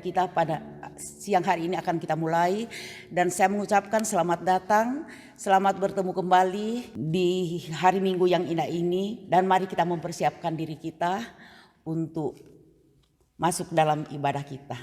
penyampaian kita pada siang hari ini akan kita mulai. Dan saya mengucapkan selamat datang, selamat bertemu kembali di hari Minggu yang indah ini. Dan mari kita mempersiapkan diri kita untuk masuk dalam ibadah kita.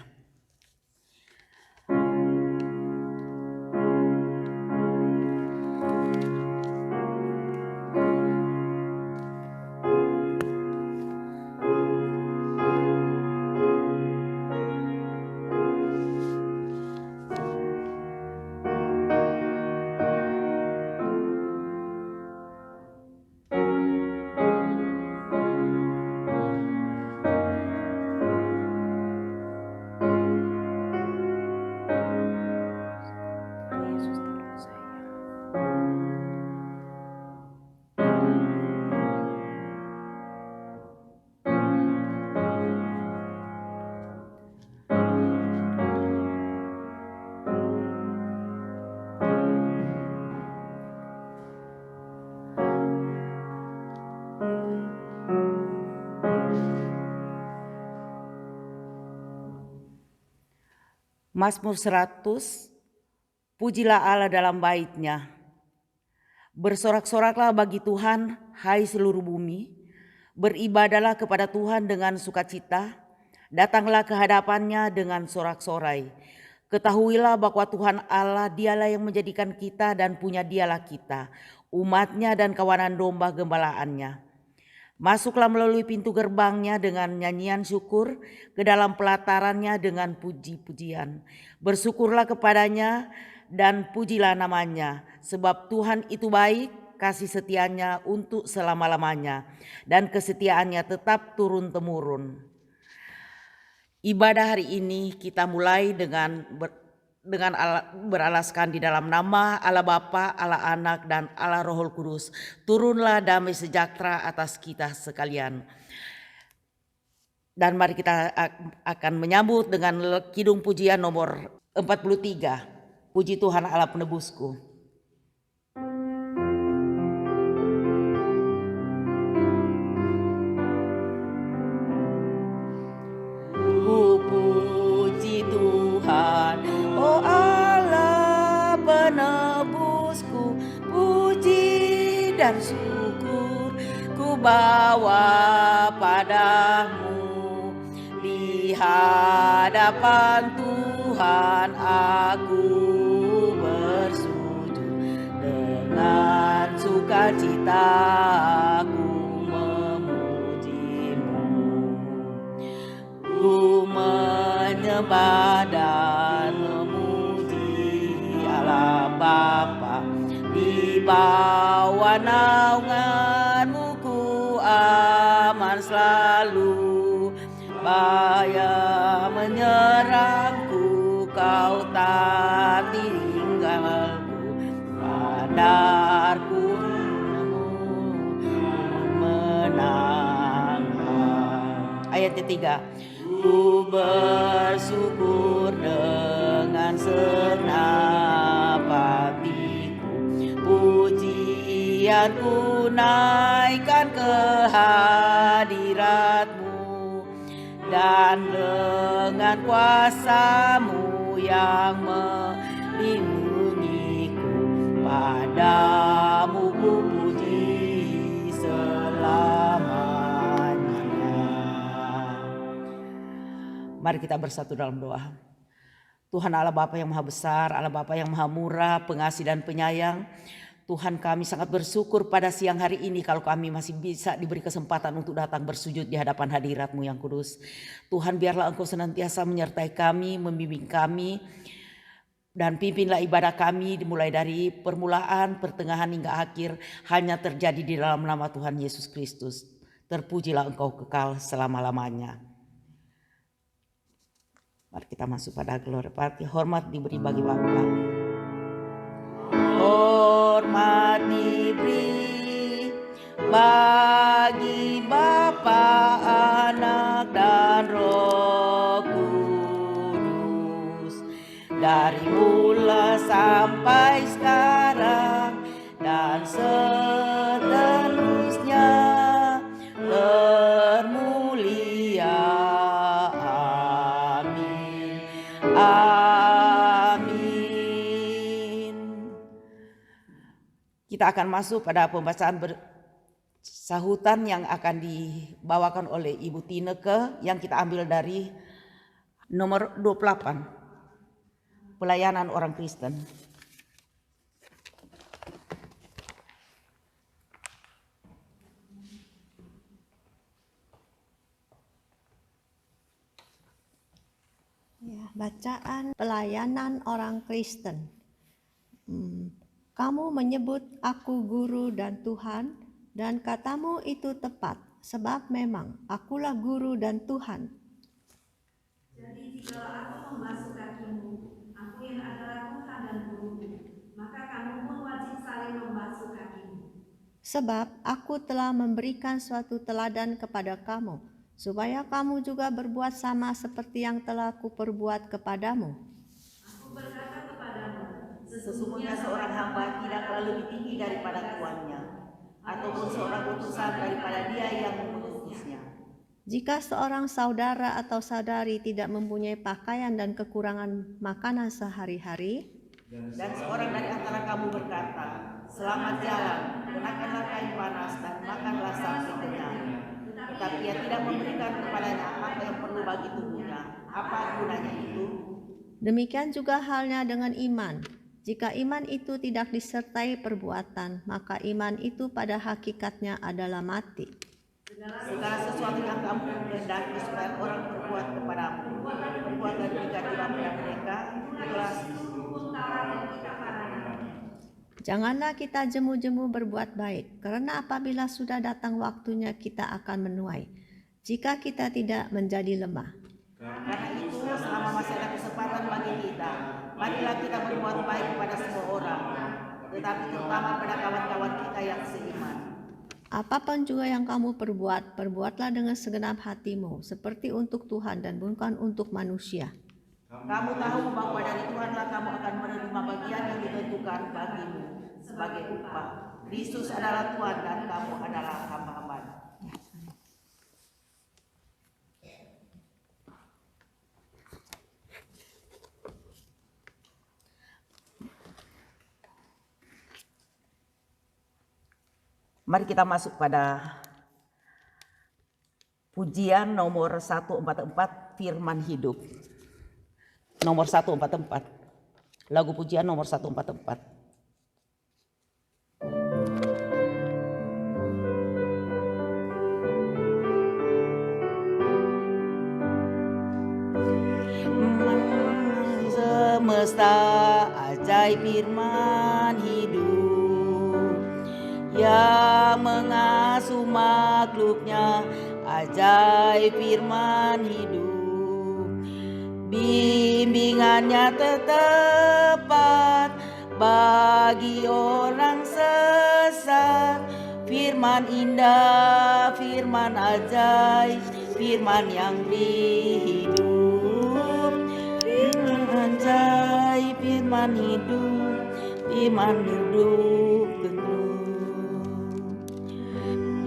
Mazmur 100, pujilah Allah dalam bait-Nya. Bersorak-soraklah bagi Tuhan, hai seluruh bumi. Beribadahlah kepada Tuhan dengan sukacita. Datanglah ke hadapan-Nya dengan sorak-sorai. Ketahuilah bahwa Tuhan Allah, Dialah yang menjadikan kita dan punya Dialah kita, umat-Nya dan kawanan domba gembalaannya. Masuklah melalui pintu gerbangnya dengan nyanyian syukur, ke dalam pelatarannya dengan puji-pujian. Bersyukurlah kepadanya dan pujilah namanya, sebab Tuhan itu baik, kasih setianya untuk selama-lamanya, dan kesetiaannya tetap turun-temurun. Ibadah hari ini kita mulai dengan beralaskan di dalam nama Allah Bapa, Allah Anak, dan Allah Roh Kudus. Turunlah damai sejahtera atas kita sekalian. Dan mari kita akan menyambut dengan kidung pujian nomor 43. Puji Tuhan Allah penebusku. Puji Tuhan, oh Allah penebusku, puji dan syukur ku bawa padamu. Di hadapan Tuhan aku bersujud, dengan sukacita aku memujimu. Ku menyembah dan memuji Allah Bapa, di bawah naungan-Mu ku aman selalu. Bahaya menyerangku, Kau tak tinggalku. Radarku menang. Ayat ketiga. Ku bersyukur dengan segenap hatiku, pujianku naikkan ke hadirat-Mu, dan dengan kuasa-Mu yang melindungiku, padamu ku puji selamanya. Mari kita bersatu dalam doa. Tuhan Allah Bapa yang Maha Besar, Allah Bapa yang Maha Murah, pengasih dan penyayang. Tuhan, kami sangat bersyukur pada siang hari ini kalau kami masih bisa diberi kesempatan untuk datang bersujud di hadapan hadirat-Mu yang kudus. Tuhan, biarlah Engkau senantiasa menyertai kami, membimbing kami, dan pimpinlah ibadah kami dimulai dari permulaan, pertengahan hingga akhir hanya terjadi di dalam nama Tuhan Yesus Kristus. Terpujilah Engkau kekal selama-lamanya. Mari kita masuk pada glory party. Hormat diberi bagi Bapa. Hormat diberi bagi Bapa, Anak, dan Roh Kudus, dari mula sampai sekarang dan seterusnya. Termulia, amin. Kita akan masuk pada pembacaan sahutan yang akan dibawakan oleh Ibu Tineke yang kita ambil dari nomor 28, pelayanan orang Kristen. Ya, bacaan pelayanan orang Kristen. Kamu menyebut aku guru dan Tuhan, dan katamu itu tepat, sebab memang akulah guru dan Tuhan. Jadi jika aku membasuh kakimu, aku yang adalah Tuhan dan gurumu, maka kamu pun wajib saling membasuh kakimu. Sebab aku telah memberikan suatu teladan kepada kamu, supaya kamu juga berbuat sama seperti yang telah kuperbuat kepadamu. Aku berkata kepadamu, Sesungguhnya seorang hamba tidaklah lebih tinggi daripada tuannya, ataupun seorang utusan daripada dia yang mengutusnya. Jika seorang saudara atau saudari tidak mempunyai pakaian dan kekurangan makanan sehari-hari, dan seorang dari antara kamu berkata, selamat jalan, kenakanlah kain panas dan makanlah sampai kenyang, tetapi ia tidak memberikan kepadanya apa yang perlu bagi tubuhnya, apa gunanya itu? demikian juga halnya dengan iman. Jika iman itu tidak disertai perbuatan, maka iman itu pada hakikatnya adalah mati. Segala sesuatu yang kamu kehendaki supaya orang berbuat kepadamu, perbuatan jika tidak pada mereka, itulah hukum Taurat dan kitab para nabi. Janganlah kita jemu-jemu berbuat baik, karena apabila sudah datang waktunya kita akan menuai, jika kita tidak menjadi lemah. Karena itu selama masih ada kesempatan bagi kita, marilah kita berbuat baik kepada semua orang, tetapi terutama pada kawan-kawan kita yang seiman. Apapun juga yang kamu perbuat, perbuatlah dengan segenap hatimu, seperti untuk Tuhan dan bukan untuk manusia. Kamu tahu bahwa dari Tuhanlah kamu akan menerima bagian yang ditentukan bagimu sebagai upah. Kristus adalah Tuhan dan kamu adalah hamba-hambanya. Mari kita masuk pada pujian nomor 144, Firman Hidup. Nomor 144. Lagu pujian nomor 144. Semesta ajaib firman hidup yang mengasuh makhluknya, ajaib firman hidup. Bimbingannya tepat bagi orang sesat. Firman indah, firman ajaib, firman yang beri hidup. Firman ajaib, firman hidup, firman hidup teguh.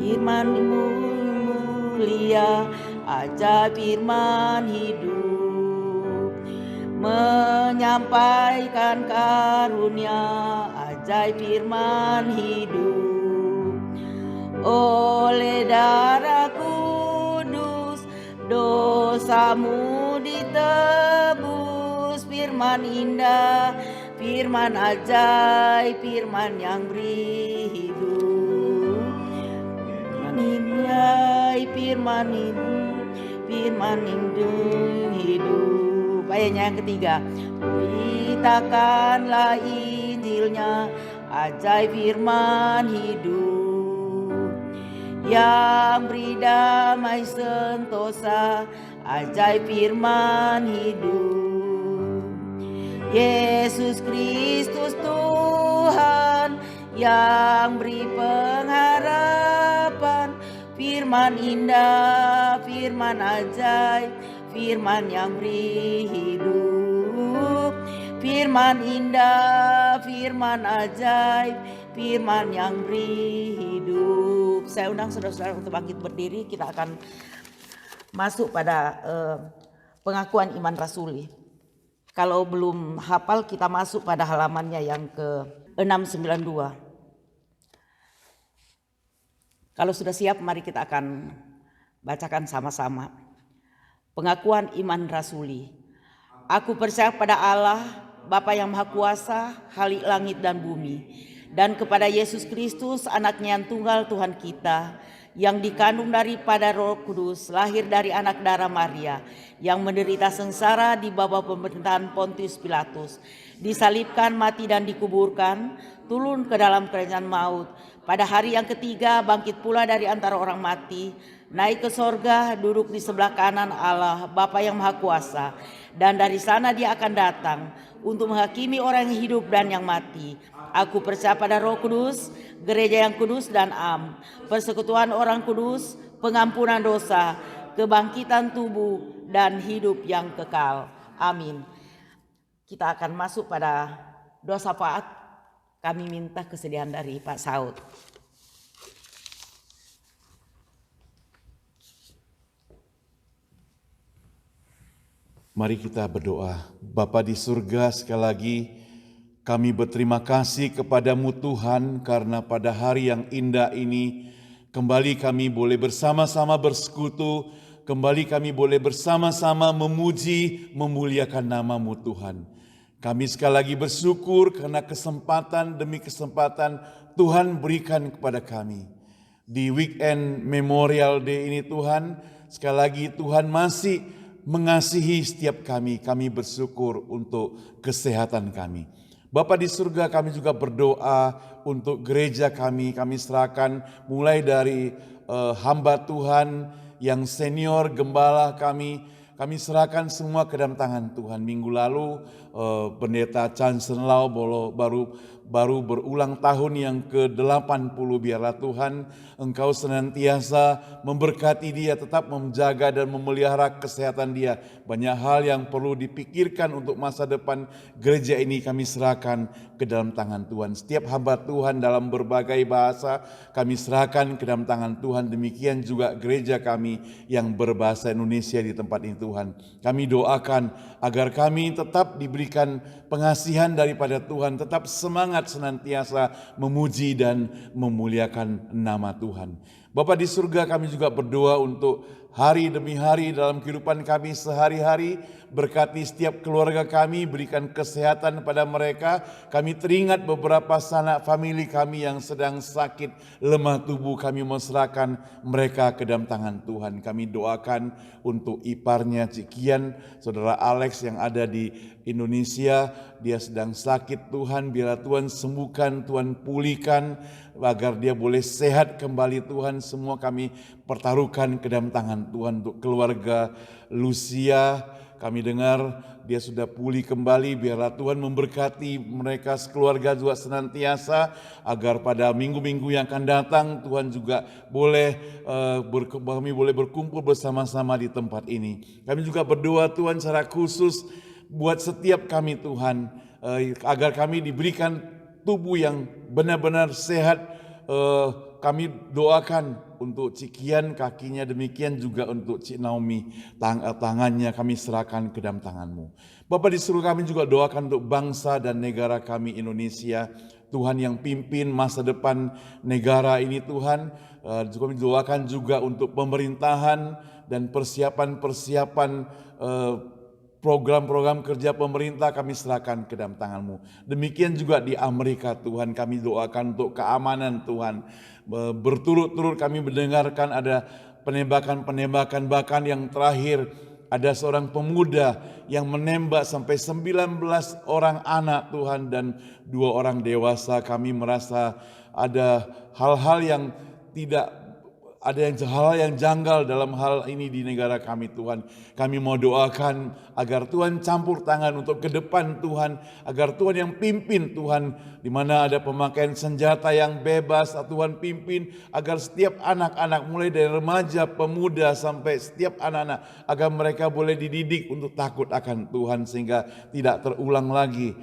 Firman mulia, ajaib firman hidup, menyampaikan karunia, ajaib firman hidup. Oleh darah kudus dosamu ditebus. Firman indah, firman ajaib, firman yang beri hidup. Firman indah, firman hidup, firman hidup. Ayatnya yang ketiga, beritakanlah Injilnya, ajaib firman hidup, yang beri damai sentosa, ajaib firman hidup. Yesus Kristus Tuhan yang beri pengharapan, firman indah, firman ajaib, firman yang beri hidup. Firman indah, firman ajaib, firman yang beri hidup. Saya undang saudara-saudara untuk bangkit berdiri. Kita akan masuk pada pengakuan iman rasuli. Kalau belum hafal, kita masuk pada halamannya yang ke 692. Kalau sudah siap, mari kita akan bacakan sama-sama. Pengakuan iman rasuli. Aku percaya pada Allah, Bapa yang Maha Kuasa, Khalik langit dan bumi, dan kepada Yesus Kristus, anaknya yang tunggal Tuhan kita, yang dikandung daripada Roh Kudus, lahir dari anak darah Maria, yang menderita sengsara di bawah pemerintahan Pontius Pilatus, disalibkan, mati dan dikuburkan, turun ke dalam kerajaan maut. Pada hari yang ketiga bangkit pula dari antara orang mati, naik ke sorga, duduk di sebelah kanan Allah, Bapa yang Maha Kuasa, dan dari sana dia akan datang untuk menghakimi orang yang hidup dan yang mati. Aku percaya pada Roh Kudus, gereja yang kudus dan am, persekutuan orang kudus, pengampunan dosa, kebangkitan tubuh, dan hidup yang kekal. Amin. Kita akan masuk pada doa syafaat. Kami minta kesediaan dari Pak Saud. Mari kita berdoa. Bapa di surga, sekali lagi kami berterima kasih kepadamu Tuhan, karena pada hari yang indah ini kembali kami boleh bersama-sama bersekutu, kembali kami boleh bersama-sama memuji, memuliakan nama-Mu Tuhan. Kami sekali lagi bersyukur karena kesempatan demi kesempatan Tuhan berikan kepada kami. Di weekend Memorial Day ini Tuhan, sekali lagi Tuhan masih mengasihi setiap kami. Kami bersyukur untuk kesehatan kami. Bapa di surga, kami juga berdoa untuk gereja kami. Kami serahkan mulai dari hamba Tuhan yang senior, gembala kami. Kami serahkan semua ke dalam tangan Tuhan. Minggu lalu Pendeta Chan Sen Lau baru berulang tahun yang ke-80. Biarlah Tuhan Engkau senantiasa memberkati dia, tetap menjaga dan memelihara kesehatan dia. Banyak hal yang perlu dipikirkan untuk masa depan gereja ini kami serahkan ke dalam tangan Tuhan. Setiap hamba Tuhan dalam berbagai bahasa kami serahkan ke dalam tangan Tuhan. Demikian juga gereja kami yang berbahasa Indonesia di tempat ini Tuhan. Kami doakan agar kami tetap diberikan pengasihan daripada Tuhan, tetap semangat senantiasa memuji dan memuliakan nama Tuhan. Bapa di surga, kami juga berdoa untuk hari demi hari dalam kehidupan kami sehari-hari. Berkati setiap keluarga kami, berikan kesehatan pada mereka. Kami teringat beberapa sanak famili kami yang sedang sakit, lemah tubuh. Kami menyerahkan mereka ke dalam tangan Tuhan. Kami doakan untuk iparnya Cikian, saudara Alex yang ada di Indonesia. Dia sedang sakit Tuhan, biarlah Tuhan sembuhkan, Tuhan pulihkan, agar dia boleh sehat kembali Tuhan. Semua kami pertaruhkan ke dalam tangan Tuhan. Untuk keluarga Lucia, kami dengar dia sudah pulih kembali. Biarlah Tuhan memberkati mereka sekeluarga juga senantiasa, agar pada minggu-minggu yang akan datang Tuhan juga kami boleh berkumpul bersama-sama di tempat ini. Kami juga berdoa Tuhan secara khusus buat setiap kami Tuhan, agar kami diberikan tubuh yang benar-benar sehat. Kami doakan untuk Cikian kakinya, demikian juga untuk Cik Naomi tangannya kami serahkan ke dalam tangan-Mu. Bapa di surga, kami juga doakan untuk bangsa dan negara kami Indonesia. Tuhan yang pimpin masa depan negara ini Tuhan. Kami doakan juga untuk pemerintahan dan persiapan program-program kerja pemerintah kami serahkan ke dalam tangan-Mu. Demikian juga di Amerika Tuhan, kami doakan untuk keamanan Tuhan. Berturut-turut kami mendengarkan ada penembakan, bahkan yang terakhir ada seorang pemuda yang menembak sampai 19 orang anak Tuhan dan 2 orang dewasa. Kami merasa ada hal-hal yang hal yang janggal dalam hal ini di negara kami Tuhan. Kami mau doakan agar Tuhan campur tangan untuk ke depan Tuhan, agar Tuhan yang pimpin Tuhan, di mana ada pemakaian senjata yang bebas, Tuhan pimpin agar setiap anak-anak mulai dari remaja, pemuda sampai setiap anak-anak, agar mereka boleh dididik untuk takut akan Tuhan sehingga tidak terulang lagi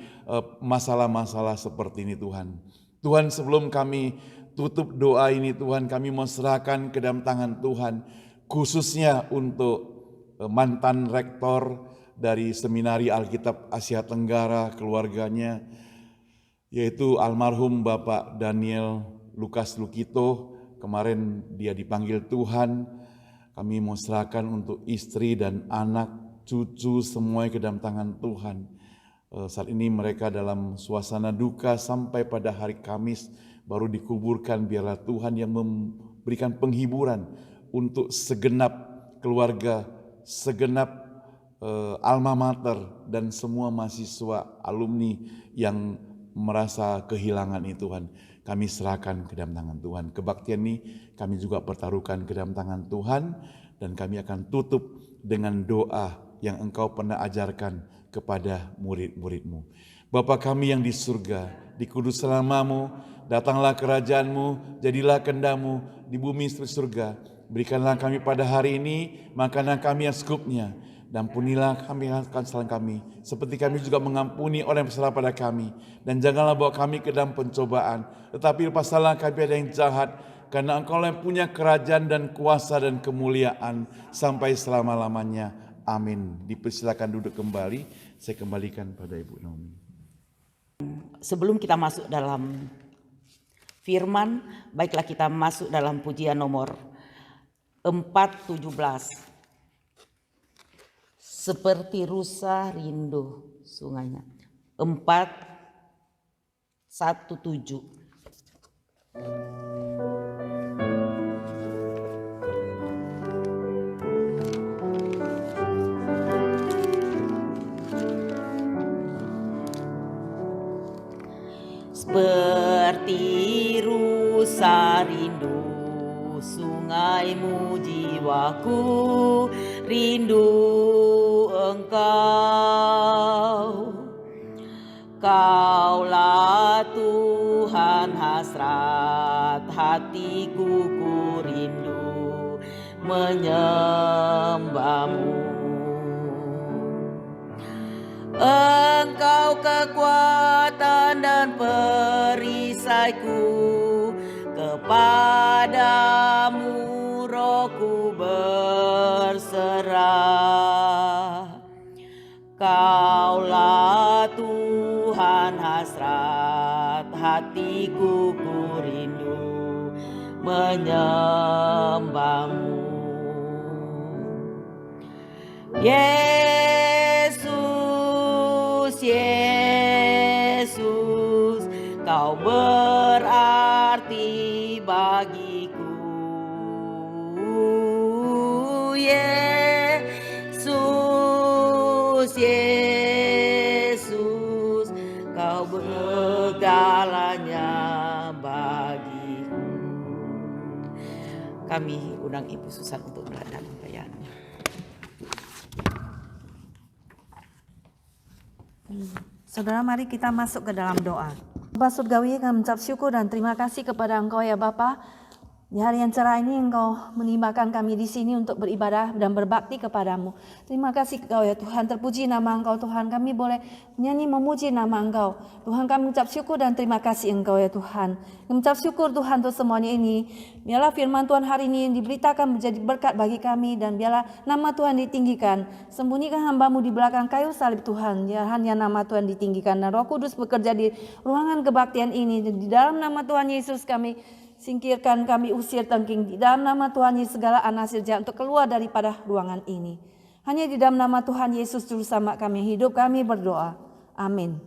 masalah-masalah seperti ini Tuhan. Tuhan, sebelum kami tutup doa ini Tuhan, kami mau serahkan ke dalam tangan Tuhan, khususnya untuk mantan rektor dari Seminari Alkitab Asia Tenggara, keluarganya, yaitu almarhum Bapak Daniel Lukas Lukito, kemarin dia dipanggil Tuhan. Kami mau serahkan untuk istri dan anak, cucu semuanya ke dalam tangan Tuhan. Saat ini mereka dalam suasana duka sampai pada hari Kamis baru dikuburkan. Biarlah Tuhan yang memberikan penghiburan untuk segenap keluarga, segenap alma mater dan semua mahasiswa alumni yang merasa kehilangan ini Tuhan. Kami serahkan ke dalam tangan Tuhan. Kebaktian ini kami juga pertaruhkan ke dalam tangan Tuhan, dan kami akan tutup dengan doa yang Engkau pernah ajarkan kepada murid-murid-Mu. Bapa kami yang di surga, dikuduslah namamu, datanglah kerajaanmu, jadilah kehendak-Mu di bumi seperti surga. Berikanlah kami pada hari ini makanan kami yang secukupnya, dan ampunilah kami akan kesalahan kami, seperti kami juga mengampuni orang yang bersalah pada kami. Dan janganlah bawa kami ke dalam pencobaan, tetapi lepaslah kami dari yang jahat, karena Engkau yang punya kerajaan dan kuasa dan kemuliaan sampai selama-lamanya. Amin. Dipersilakan duduk kembali. Saya kembalikan pada Ibu Naomi. Sebelum kita masuk dalam firman, baiklah kita masuk dalam pujian nomor 417. Seperti rusa rindu sungainya. 417. Seperti rusa rindu sungaimu, jiwaku rindu Engkau. Kaulah Tuhan hasrat hatiku, ku rindu menyembah-Mu. Engkau kekuatan dan perisaiku, kepadamu rohku berserah. Kaulah Tuhan hasrat hatiku, ku rindu menyembah-Mu. Yesus, Yesus, Kau berarti bagiku. Yesus, Yesus, Kau bergalanya bagiku. Kami undang Ibu Susan untuk melanjutkan pelayanannya. Saudara, mari kita masuk ke dalam doa. Bapa Surgawi, kami mengucap syukur dan terima kasih kepada Engkau ya Bapa. Di hari yang cerah ini Engkau menimbakan kami di sini untuk beribadah dan berbakti kepadamu. Terima kasih Engkau ya Tuhan, terpuji nama Engkau Tuhan. Kami boleh menyanyi memuji nama Engkau. Tuhan, kami mengucap syukur dan terima kasih Engkau ya Tuhan. Kami mengucap syukur Tuhan untuk semuanya ini. Biarlah firman Tuhan hari ini diberitakan menjadi berkat bagi kami, dan biarlah nama Tuhan ditinggikan. Sembunyikan hamba-Mu di belakang kayu salib Tuhan. Ya, hanya nama Tuhan ditinggikan, dan Roh Kudus bekerja di ruangan kebaktian ini. Di dalam nama Tuhan Yesus kami singkirkan, kami usir tengking. Di dalam nama Tuhan Yesus segala anasir jahat untuk keluar daripada ruangan ini. Hanya di dalam nama Tuhan Yesus Juru Selamat kami hidup, kami berdoa. Amin.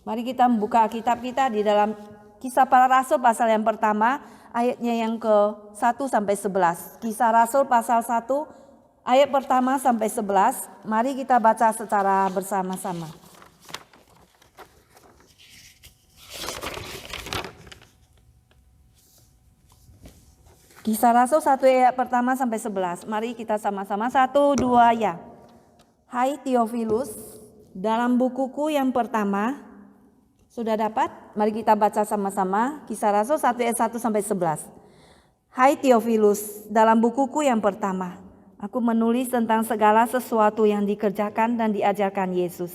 Mari kita membuka Alkitab kita di dalam Kisah Para Rasul pasal yang pertama, ayatnya yang ke-1 sampai 11. Kisah Rasul pasal 1 ayat pertama sampai 11. Mari kita baca secara bersama-sama. Kisah Rasul 1 ayat pertama sampai 11. Mari kita sama-sama 1, 2 ya. Hai Theophilus, dalam bukuku yang pertama, sudah dapat? Mari kita baca sama-sama. Kisah Rasul 1 ayat 1 sampai 11. Hai Theophilus, dalam bukuku yang pertama, aku menulis tentang segala sesuatu yang dikerjakan dan diajarkan Yesus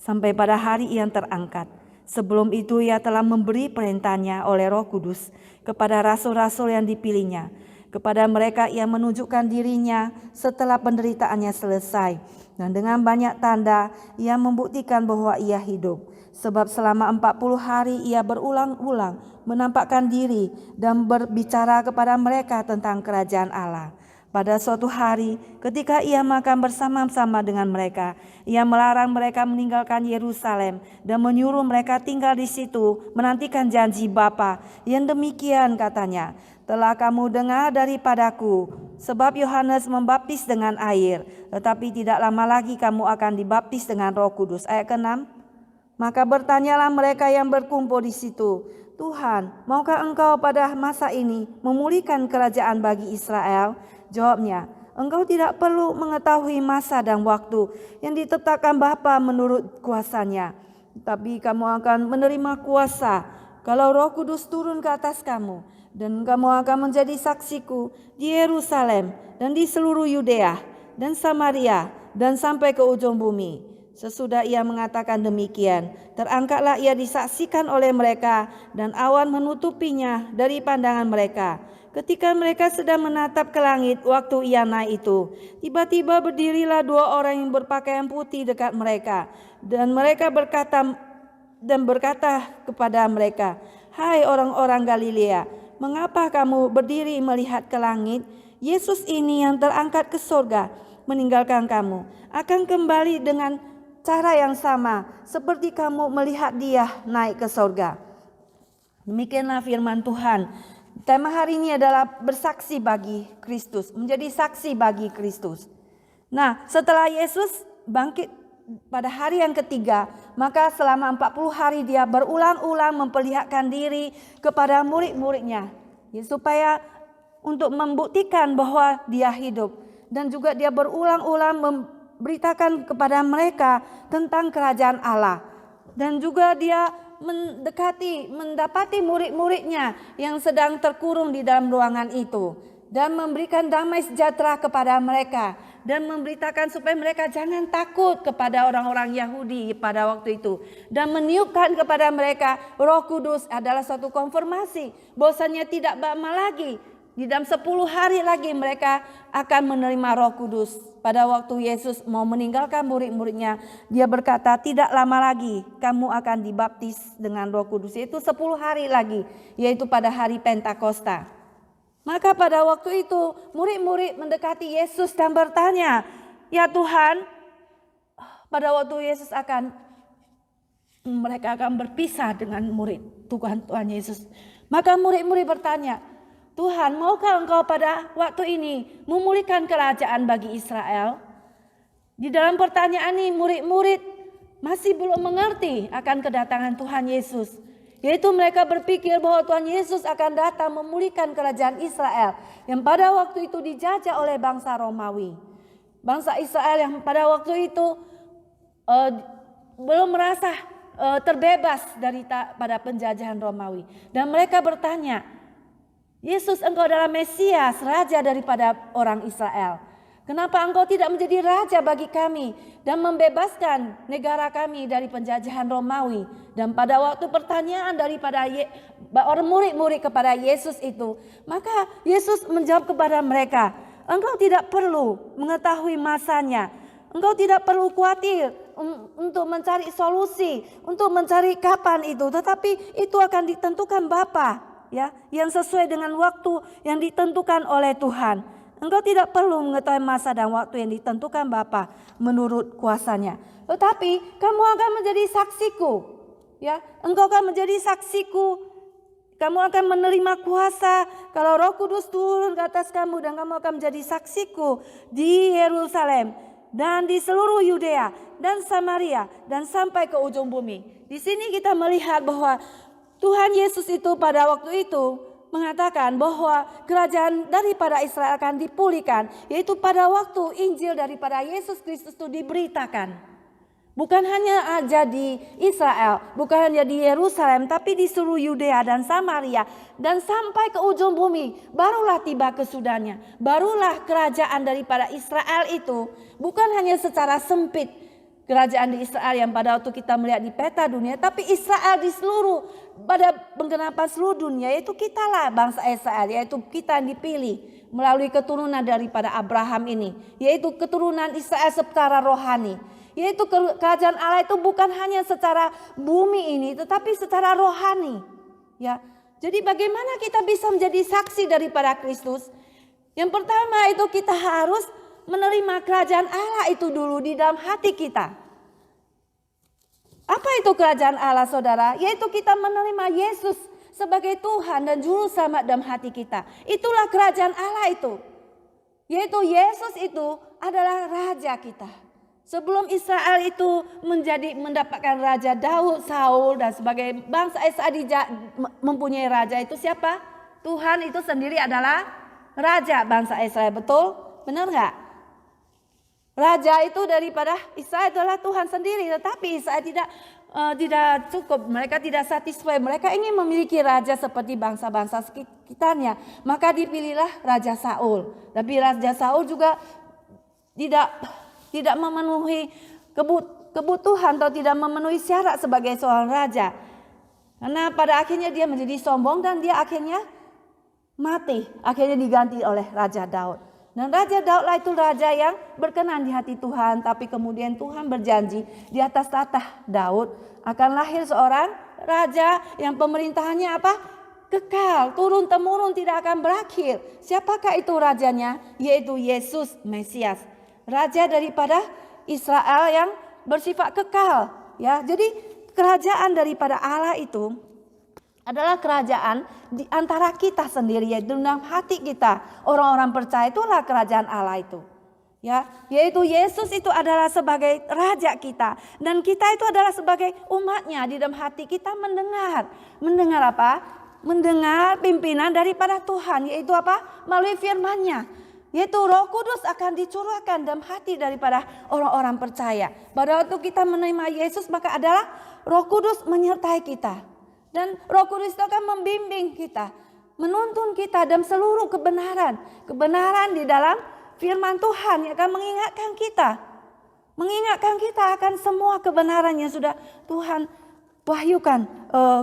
sampai pada hari yang terangkat. Sebelum itu ia telah memberi perintahnya oleh Roh Kudus kepada rasul-rasul yang dipilihnya, Kepada mereka ia menunjukkan dirinya setelah penderitaannya selesai. Dan dengan banyak tanda ia membuktikan bahwa ia hidup. Sebab selama 40 hari ia berulang-ulang menampakkan diri dan berbicara kepada mereka tentang kerajaan Allah. Pada suatu hari ketika ia makan bersama-sama dengan mereka, ia melarang mereka meninggalkan Yerusalem dan menyuruh mereka tinggal di situ menantikan janji Bapa. Yang demikian katanya, telah kamu dengar daripadaku, sebab Yohanes membaptis dengan air, tetapi tidak lama lagi kamu akan dibaptis dengan Roh Kudus. Ayat ke-6. Maka bertanyalah mereka yang berkumpul di situ, Tuhan, maukah engkau pada masa ini memulihkan kerajaan bagi Israel? Jawabnya, engkau tidak perlu mengetahui masa dan waktu yang ditetapkan Bapa menurut kuasanya. Tapi kamu akan menerima kuasa kalau Roh Kudus turun ke atas kamu. Dan kamu akan menjadi saksiku di Yerusalem dan di seluruh Yudea dan Samaria dan sampai ke ujung bumi. Sesudah ia mengatakan demikian, terangkatlah ia disaksikan oleh mereka dan awan menutupinya dari pandangan mereka. Ketika mereka sedang menatap ke langit waktu ia naik itu, tiba-tiba berdirilah 2 orang yang berpakaian putih dekat mereka, dan mereka berkata kepada mereka, "Hai orang-orang Galilea, mengapa kamu berdiri melihat ke langit? Yesus ini yang terangkat ke surga meninggalkan kamu akan kembali dengan cara yang sama seperti kamu melihat dia naik ke surga." Demikianlah firman Tuhan. Tema hari ini adalah bersaksi bagi Kristus, menjadi saksi bagi Kristus. Nah, setelah Yesus bangkit pada hari yang ketiga, maka selama 40 hari dia berulang-ulang memperlihatkan diri kepada murid-muridnya, ya, supaya untuk membuktikan bahwa dia hidup. Dan juga dia berulang-ulang memberitakan kepada mereka tentang kerajaan Allah. Dan juga dia mendapati murid-muridnya yang sedang terkurung di dalam ruangan itu, dan memberikan damai sejahtera kepada mereka, dan memberitakan supaya mereka jangan takut kepada orang-orang Yahudi pada waktu itu, dan meniupkan kepada mereka Roh Kudus adalah suatu konfirmasi bahwasanya tidak lama lagi, di dalam 10 hari lagi mereka akan menerima Roh Kudus. Pada waktu Yesus mau meninggalkan murid-muridnya, dia berkata, tidak lama lagi kamu akan dibaptis dengan Roh Kudus. Yaitu 10 hari lagi, yaitu pada hari Pentakosta. Maka pada waktu itu murid-murid mendekati Yesus dan bertanya, "Ya Tuhan," pada waktu Yesus mereka akan berpisah dengan murid Tuhan Yesus. Maka murid-murid bertanya, "Tuhan, maukah engkau pada waktu ini memulihkan kerajaan bagi Israel?" Di dalam pertanyaan ini murid-murid masih belum mengerti akan kedatangan Tuhan Yesus. Yaitu mereka berpikir bahwa Tuhan Yesus akan datang memulihkan kerajaan Israel yang pada waktu itu dijajah oleh bangsa Romawi. Bangsa Israel yang pada waktu itu belum merasa terbebas pada penjajahan Romawi. Dan mereka bertanya, "Yesus, engkau adalah Mesias, raja daripada orang Israel. Kenapa engkau tidak menjadi raja bagi kami dan membebaskan negara kami dari penjajahan Romawi?" Dan pada waktu pertanyaan daripada orang murid-murid kepada Yesus itu, maka Yesus menjawab kepada mereka, "Engkau tidak perlu mengetahui masanya. Engkau tidak perlu khawatir untuk mencari solusi, untuk mencari kapan itu. Tetapi itu akan ditentukan Bapa, ya, yang sesuai dengan waktu yang ditentukan oleh Tuhan. Engkau tidak perlu mengetahui masa dan waktu yang ditentukan Bapa menurut kuasanya. Tetapi kamu akan menjadi saksiku, ya. Engkau akan menjadi saksiku. Kamu akan menerima kuasa kalau Roh Kudus turun ke atas kamu, dan kamu akan menjadi saksiku di Yerusalem dan di seluruh Yudea dan Samaria dan sampai ke ujung bumi." Di sini kita melihat bahwa Tuhan Yesus itu pada waktu itu mengatakan bahwa kerajaan daripada Israel akan dipulihkan, yaitu pada waktu Injil daripada Yesus Kristus itu diberitakan. Bukan hanya aja di Israel, bukan hanya di Yerusalem, tapi di seluruh Yudea dan Samaria dan sampai ke ujung bumi. Barulah tiba kesudahnya. Barulah kerajaan daripada Israel itu bukan hanya secara sempit, kerajaan di Israel yang pada waktu kita melihat di peta dunia, tapi Israel di seluruh, pada penggenapan seluruh dunia, yaitu kitalah bangsa Israel, yaitu kita yang dipilih melalui keturunan daripada Abraham ini, yaitu keturunan Israel secara rohani, yaitu kerajaan Allah itu bukan hanya secara bumi ini, tetapi secara rohani. Ya, jadi bagaimana kita bisa menjadi saksi daripada Kristus? Yang pertama itu kita harus menerima kerajaan Allah itu dulu di dalam hati kita. Apa itu kerajaan Allah, saudara? Yaitu kita menerima Yesus sebagai Tuhan dan Juru Selamat dalam hati kita. Itulah kerajaan Allah itu. Yaitu Yesus itu adalah Raja kita. Sebelum Israel itu mendapatkan Raja Daud, Saul dan sebagai bangsa Israel mempunyai Raja itu siapa? Tuhan itu sendiri adalah Raja bangsa Israel, betul? Benar nggak? Raja itu daripada Israel adalah Tuhan sendiri, tetapi Israel tidak cukup, mereka tidak satisfy, mereka ingin memiliki raja seperti bangsa-bangsa sekitarnya. Maka dipilihlah Raja Saul. Tapi Raja Saul juga tidak memenuhi kebutuhan atau tidak memenuhi syarat sebagai seorang raja. Karena pada akhirnya dia menjadi sombong dan dia akhirnya mati, akhirnya diganti oleh Raja Daud. Dan Raja Daud lah itu raja yang berkenan di hati Tuhan. Tapi kemudian Tuhan berjanji di atas tahta Daud akan lahir seorang raja yang pemerintahannya apa? Kekal, turun temurun, tidak akan berakhir. Siapakah itu rajanya? Yaitu Yesus Mesias, raja daripada Israel yang bersifat kekal. Ya, jadi kerajaan daripada Allah itu adalah kerajaan di antara kita sendiri, yaitu dalam hati kita. Orang-orang percaya itulah kerajaan Allah itu. Ya, yaitu Yesus itu adalah sebagai raja kita dan kita itu adalah sebagai umatnya. Di dalam hati kita mendengar apa? Mendengar pimpinan daripada Tuhan, yaitu apa? Melalui firman-Nya. Yaitu Roh Kudus akan dicurahkan dalam hati daripada orang-orang percaya. Pada waktu kita menerima Yesus, maka adalah Roh Kudus menyertai kita. Dan Roh Kudus itu akan membimbing kita, menuntun kita dalam seluruh kebenaran. Kebenaran di dalam firman Tuhan yang akan mengingatkan kita akan semua kebenaran yang sudah Tuhan wahyukan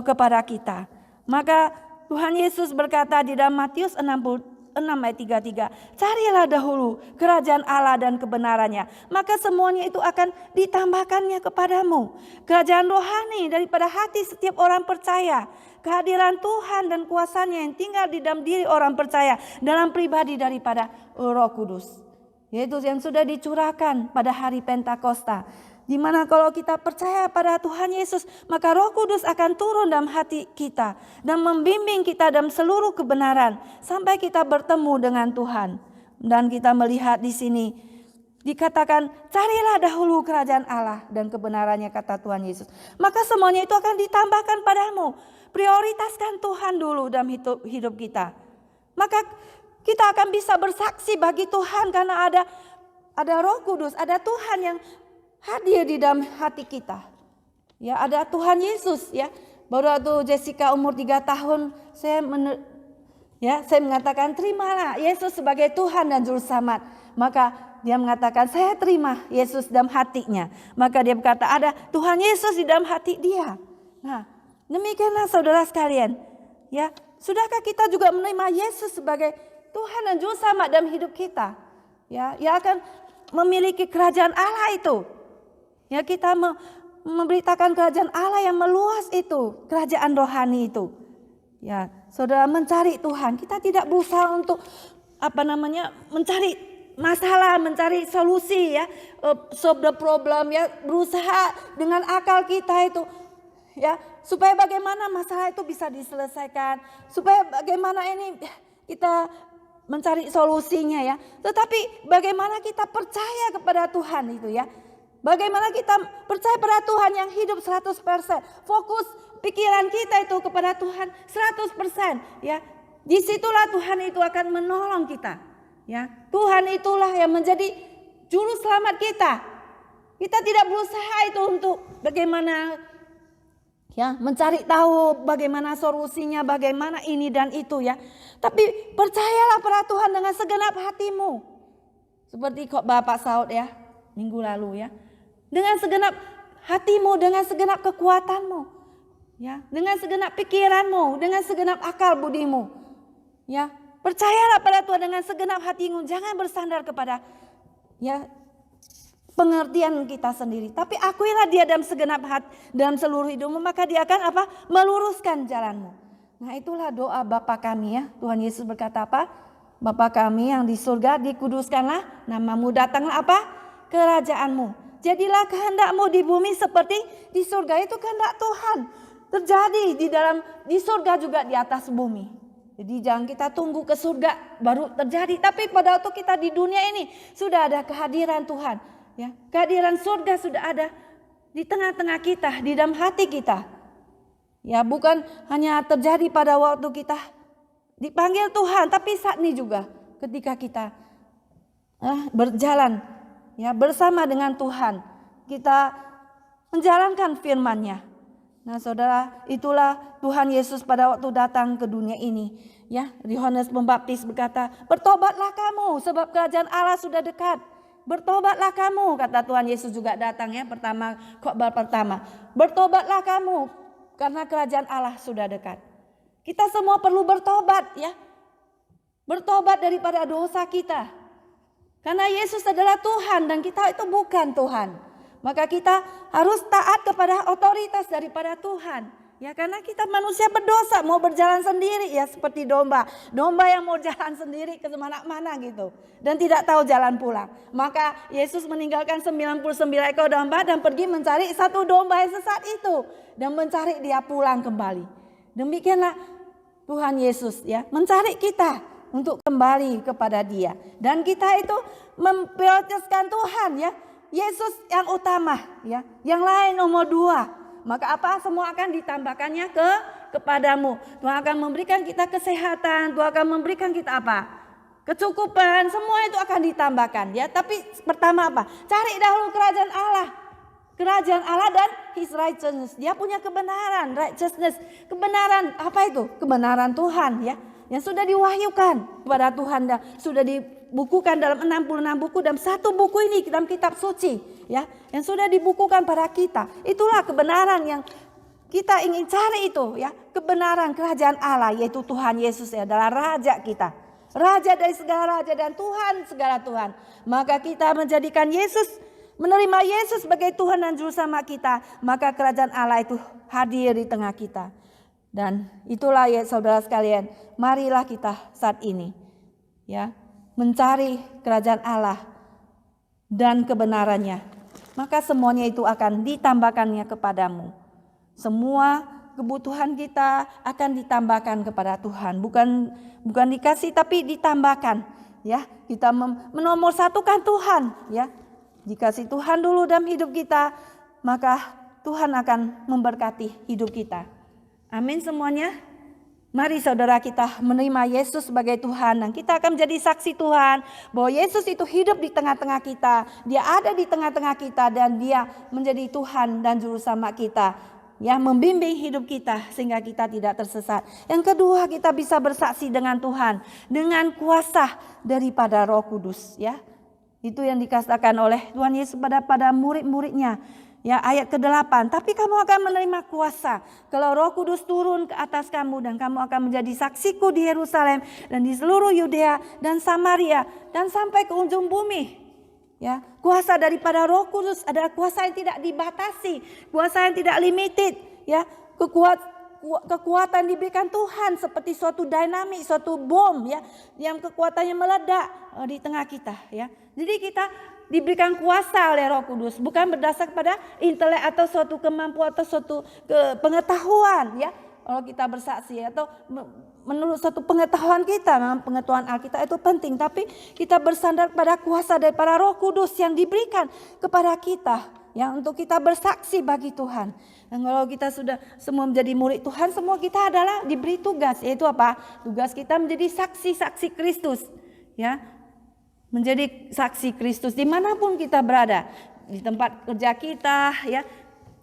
kepada kita. Maka Tuhan Yesus berkata di dalam Matius 66 ayat 33, carilah dahulu kerajaan Allah dan kebenarannya, maka semuanya itu akan ditambahkannya kepadamu. Kerajaan rohani daripada hati setiap orang percaya, kehadiran Tuhan dan kuasanya yang tinggal di dalam diri orang percaya dalam pribadi daripada Roh Kudus, yaitu yang sudah dicurahkan pada hari Pentakosta. Di mana kalau kita percaya pada Tuhan Yesus, maka Roh Kudus akan turun dalam hati kita dan membimbing kita dalam seluruh kebenaran sampai kita bertemu dengan Tuhan. Dan kita melihat di sini dikatakan, carilah dahulu kerajaan Allah dan kebenarannya, kata Tuhan Yesus. Maka semuanya itu akan ditambahkan padamu. Prioritaskan Tuhan dulu dalam hidup kita. Maka kita akan bisa bersaksi bagi Tuhan karena ada Roh Kudus, ada Tuhan yang hadir di dalam hati kita. Ya, ada Tuhan Yesus ya. Baru waktu Jessica umur 3 tahun saya mengatakan terimalah Yesus sebagai Tuhan dan Juru Selamat. Maka dia mengatakan saya terima Yesus dalam hatinya. Maka dia berkata ada Tuhan Yesus di dalam hati dia. Nah, demikianlah saudara sekalian. Ya, sudahkah kita juga menerima Yesus sebagai Tuhan dan Juru Selamat dalam hidup kita? Ya, yang akan memiliki kerajaan Allah itu. Ya, kita memberitakan kerajaan Allah yang meluas itu, kerajaan rohani itu. Ya, saudara mencari Tuhan, kita tidak berusaha untuk mencari masalah, mencari solusi ya, solve the problem ya, berusaha dengan akal kita itu ya, supaya bagaimana masalah itu bisa diselesaikan, supaya bagaimana ini kita mencari solusinya ya. Tetapi bagaimana kita percaya kepada Tuhan itu ya. Bagaimana kita percaya pada Tuhan yang hidup 100%. Fokus pikiran kita itu kepada Tuhan 100%. Ya, disitulah Tuhan itu akan menolong kita. Ya, Tuhan itulah yang menjadi Juru Selamat kita. Kita tidak berusaha itu untuk bagaimana ya mencari tahu bagaimana solusinya, bagaimana ini dan itu ya. Tapi percayalah pada Tuhan dengan segenap hatimu. Seperti kok Bapak Saud ya minggu lalu ya. dengan segenap hatimu, dengan segenap kekuatanmu, ya, dengan segenap pikiranmu, dengan segenap akal budimu, ya. Percayalah pada Tuhan dengan segenap hatimu, jangan bersandar kepada ya pengertian kita sendiri, tapi akuilah Dia dalam segenap hati, dalam seluruh hidupmu, maka Dia akan apa? Meluruskan jalanmu. Nah, itulah doa Bapa kami ya. Tuhan Yesus berkata apa? Bapa kami yang di surga, dikuduskanlah namamu, datanglah apa? Kerajaanmu. Jadilah kehendakmu di bumi seperti di surga. Itu kehendak Tuhan terjadi di surga juga di atas bumi. Jadi jangan kita tunggu ke surga baru terjadi, tapi pada waktu kita di dunia ini sudah ada kehadiran Tuhan, ya. Kehadiran surga sudah ada di tengah-tengah kita, di dalam hati kita. Ya, bukan hanya terjadi pada waktu kita dipanggil Tuhan, tapi saat ini juga ketika kita berjalan ya bersama dengan Tuhan, kita menjalankan firman-Nya. Nah, saudara, itulah Tuhan Yesus pada waktu datang ke dunia ini. Ya, Yohanes Pembaptis berkata, bertobatlah kamu sebab kerajaan Allah sudah dekat. Bertobatlah kamu, kata Tuhan Yesus juga datang ya, khotbah pertama. Bertobatlah kamu karena kerajaan Allah sudah dekat. Kita semua perlu bertobat ya. Bertobat daripada dosa kita. Karena Yesus adalah Tuhan dan kita itu bukan Tuhan. Maka kita harus taat kepada otoritas daripada Tuhan. Ya, karena kita manusia berdosa, mau berjalan sendiri ya seperti domba. Domba yang mau jalan sendiri ke mana-mana gitu. Dan tidak tahu jalan pulang. Maka Yesus meninggalkan 99 ekor domba dan pergi mencari satu domba yang sesat itu. Dan mencari dia pulang kembali. Demikianlah Tuhan Yesus ya mencari kita untuk kembali kepada Dia. Dan kita itu memprioritaskan Tuhan ya. Yesus yang utama ya, yang lain nomor 2. Maka apa? Semua akan ditambahkannya kepadamu. Tuhan akan memberikan kita kesehatan, Tuhan akan memberikan kita apa? Kecukupan, semua itu akan ditambahkan ya. Tapi pertama apa? Cari dahulu kerajaan Allah. Kerajaan Allah dan His righteousness. Dia punya kebenaran, righteousness. Kebenaran apa itu? Kebenaran Tuhan ya. Yang sudah diwahyukan kepada Tuhan dan sudah dibukukan dalam 66 buku, dalam satu buku ini dalam kitab suci ya, yang sudah dibukukan pada kita. Itulah kebenaran yang kita ingin cari itu ya, kebenaran kerajaan Allah, yaitu Tuhan Yesus ya, adalah raja kita. Raja dari segala raja dan Tuhan segala Tuhan. Maka kita menjadikan Yesus, menerima Yesus sebagai Tuhan dan juru selamat kita, maka kerajaan Allah itu hadir di tengah kita. Dan itulah ya saudara sekalian, marilah kita saat ini ya mencari kerajaan Allah dan kebenarannya. Maka semuanya itu akan ditambahkannya kepadamu. Semua kebutuhan kita akan ditambahkan kepada Tuhan, bukan dikasih tapi ditambahkan ya. Kita menomorsatukan Tuhan ya. Dikasih Tuhan dulu dalam hidup kita, maka Tuhan akan memberkati hidup kita. Amin semuanya. Mari saudara kita menerima Yesus sebagai Tuhan dan kita akan menjadi saksi Tuhan bahwa Yesus itu hidup di tengah-tengah kita. Dia ada di tengah-tengah kita dan Dia menjadi Tuhan dan juru selamat kita. Ya, membimbing hidup kita sehingga kita tidak tersesat. Yang kedua, kita bisa bersaksi dengan Tuhan dengan kuasa daripada Roh Kudus ya. Itu yang dikatakan oleh Tuhan Yesus pada murid-muridnya. Ya, ayat ke-8, tapi kamu akan menerima kuasa kalau Roh Kudus turun ke atas kamu dan kamu akan menjadi saksiku di Yerusalem dan di seluruh Yudea dan Samaria dan sampai ke ujung bumi. Ya, kuasa daripada Roh Kudus adalah kuasa yang tidak dibatasi, kuasa yang tidak limited, ya. Kekuatan diberikan Tuhan seperti suatu dinamik, suatu bom ya, yang kekuatannya meledak di tengah kita ya. Jadi kita diberikan kuasa oleh Roh Kudus, bukan berdasar pada intelek atau suatu kemampuan atau suatu pengetahuan ya. Kalau kita bersaksi atau menurut suatu pengetahuan kita, memang pengetahuan Alkitab itu penting, tapi kita bersandar pada kuasa daripada Roh Kudus yang diberikan kepada kita ya, untuk kita bersaksi bagi Tuhan. Dan kalau kita sudah semua menjadi murid Tuhan, semua kita adalah diberi tugas, yaitu apa? Tugas kita menjadi saksi-saksi Kristus ya. Menjadi saksi Kristus dimanapun kita berada, di tempat kerja kita ya,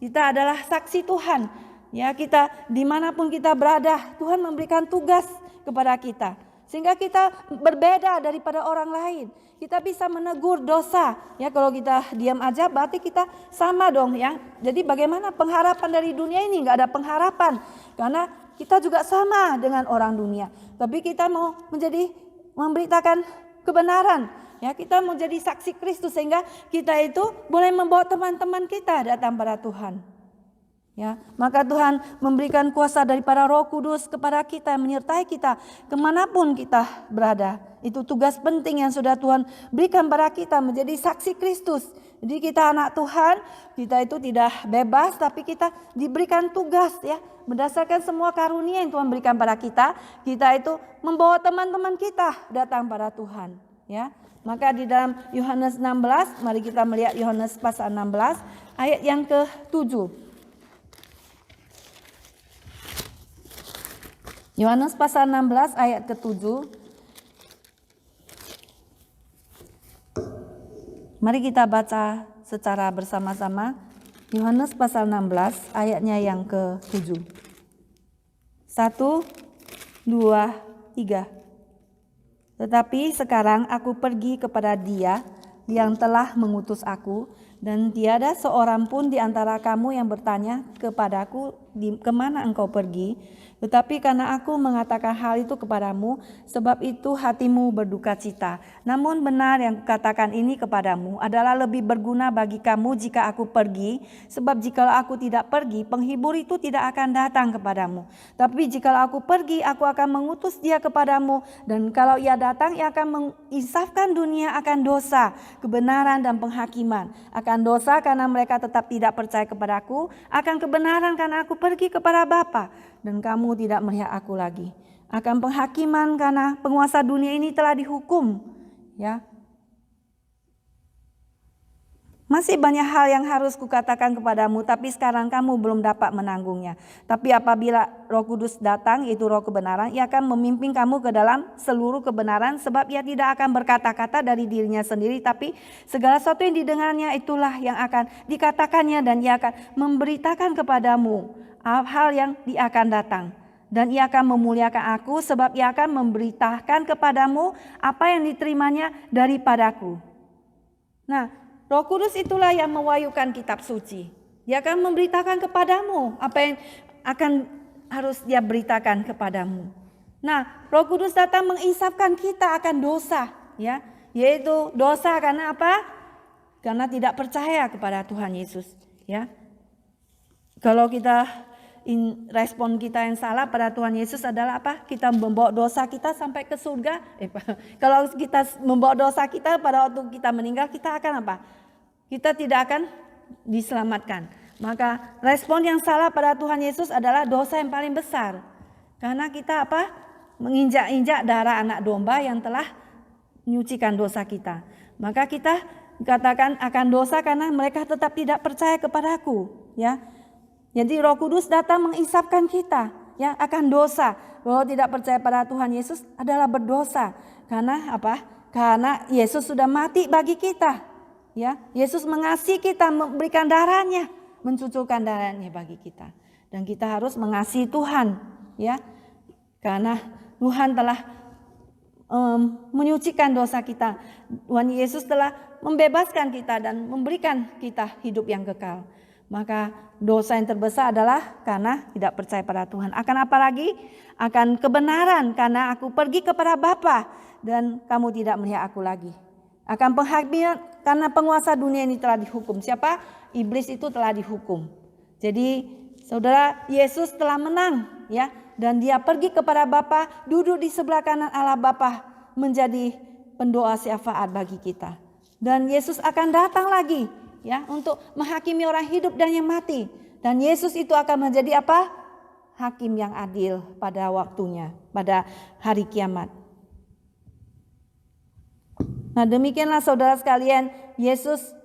kita adalah saksi Tuhan ya. Kita dimanapun kita berada, Tuhan memberikan tugas kepada kita Sehingga kita berbeda daripada orang lain. Kita bisa menegur dosa. Ya, kalau kita diam aja berarti kita sama dong ya. Jadi bagaimana pengharapan dari dunia ini? Nggak ada pengharapan. Karena kita juga sama dengan orang dunia. Tapi kita mau memberitakan kebenaran. Ya, kita mau jadi saksi Kristus sehingga kita itu boleh membawa teman-teman kita datang pada Tuhan. Ya, maka Tuhan memberikan kuasa daripada Roh Kudus kepada kita, menyertai kita kemanapun kita berada. Itu tugas penting yang sudah Tuhan berikan pada kita, menjadi saksi Kristus. Jadi kita anak Tuhan, kita itu tidak bebas, tapi kita diberikan tugas ya, berdasarkan semua karunia yang Tuhan berikan pada kita. Kita itu membawa teman-teman kita datang pada Tuhan. Ya, maka di dalam Yohanes 16, mari kita melihat Yohanes pasal 16 ayat yang ke-7. Yohanes pasal 16 ayat ke-7. Mari kita baca secara bersama-sama. Yohanes pasal 16 ayatnya yang ke-7. 1, 2, 3. Tetapi sekarang aku pergi kepada Dia yang telah mengutus aku, dan tiada seorang pun di antara kamu yang bertanya kepadaku, kemana engkau pergi? Tetapi karena aku mengatakan hal itu kepadamu, sebab itu hatimu berduka cita. Namun benar yang kukatakan ini kepadamu adalah lebih berguna bagi kamu jika aku pergi. Sebab jikalau aku tidak pergi, penghibur itu tidak akan datang kepadamu. Tapi jikalau aku pergi, aku akan mengutus Dia kepadamu. Dan kalau Ia datang, Ia akan menginsafkan dunia akan dosa, kebenaran dan penghakiman. Akan dosa karena mereka tetap tidak percaya kepadaku, akan kebenaran karena aku pergi kepada Bapa, dan kamu tidak melihat aku lagi. Akan penghakiman karena penguasa dunia ini telah dihukum. Ya. Masih banyak hal yang harus kukatakan kepadamu, tapi sekarang kamu belum dapat menanggungnya. Tapi apabila Roh Kudus datang, yaitu Roh kebenaran, Ia akan memimpin kamu ke dalam seluruh kebenaran, sebab Ia tidak akan berkata-kata dari dirinya sendiri, tapi segala sesuatu yang didengarnya itulah yang akan dikatakannya, dan Ia akan memberitakan kepadamu hal yang Dia akan datang. Dan Ia akan memuliakan aku, sebab Ia akan memberitakan kepadamu apa yang diterimanya daripadaku. Nah, Roh Kudus itulah yang mewahyukan kitab suci. Dia akan memberitakan kepadamu apa yang akan harus Dia beritakan kepadamu. Nah, Roh Kudus datang menginsafkan kita akan dosa, ya, yaitu dosa karena apa? Karena tidak percaya kepada Tuhan Yesus, ya. Kalau kita respon kita yang salah pada Tuhan Yesus adalah apa? Kita membawa dosa kita sampai ke surga. Kalau kita membawa dosa kita pada waktu kita meninggal, kita akan apa? Kita tidak akan diselamatkan. Maka respon yang salah pada Tuhan Yesus adalah dosa yang paling besar. Karena kita apa? Menginjak-injak darah anak domba yang telah menyucikan dosa kita. Maka kita dikatakan akan dosa karena mereka tetap tidak percaya kepadaku, ya. Jadi Roh Kudus datang mengisapkan kita, ya, akan dosa. Bahwa tidak percaya pada Tuhan Yesus adalah berdosa. Karena apa? Karena Yesus sudah mati bagi kita, ya. Yesus mengasihi kita, memberikan darahnya, mencucurkan darahnya bagi kita. Dan kita harus mengasihi Tuhan, ya. Karena Tuhan telah menyucikan dosa kita. Tuhan Yesus telah membebaskan kita dan memberikan kita hidup yang kekal. Maka dosa yang terbesar adalah karena tidak percaya pada Tuhan. Akan apa lagi? Akan kebenaran karena aku pergi kepada Bapa dan kamu tidak melihat aku lagi. Akan penghakiman karena penguasa dunia ini telah dihukum. Siapa? Iblis itu telah dihukum. Jadi saudara, Yesus telah menang, ya, dan Dia pergi kepada Bapa, duduk di sebelah kanan Allah Bapa, menjadi pendoa syafaat bagi kita. Dan Yesus akan datang lagi, ya, untuk menghakimi orang hidup dan yang mati. Dan Yesus itu akan menjadi apa? Hakim yang adil pada waktunya, pada hari kiamat. Nah, demikianlah saudara sekalian, Yesus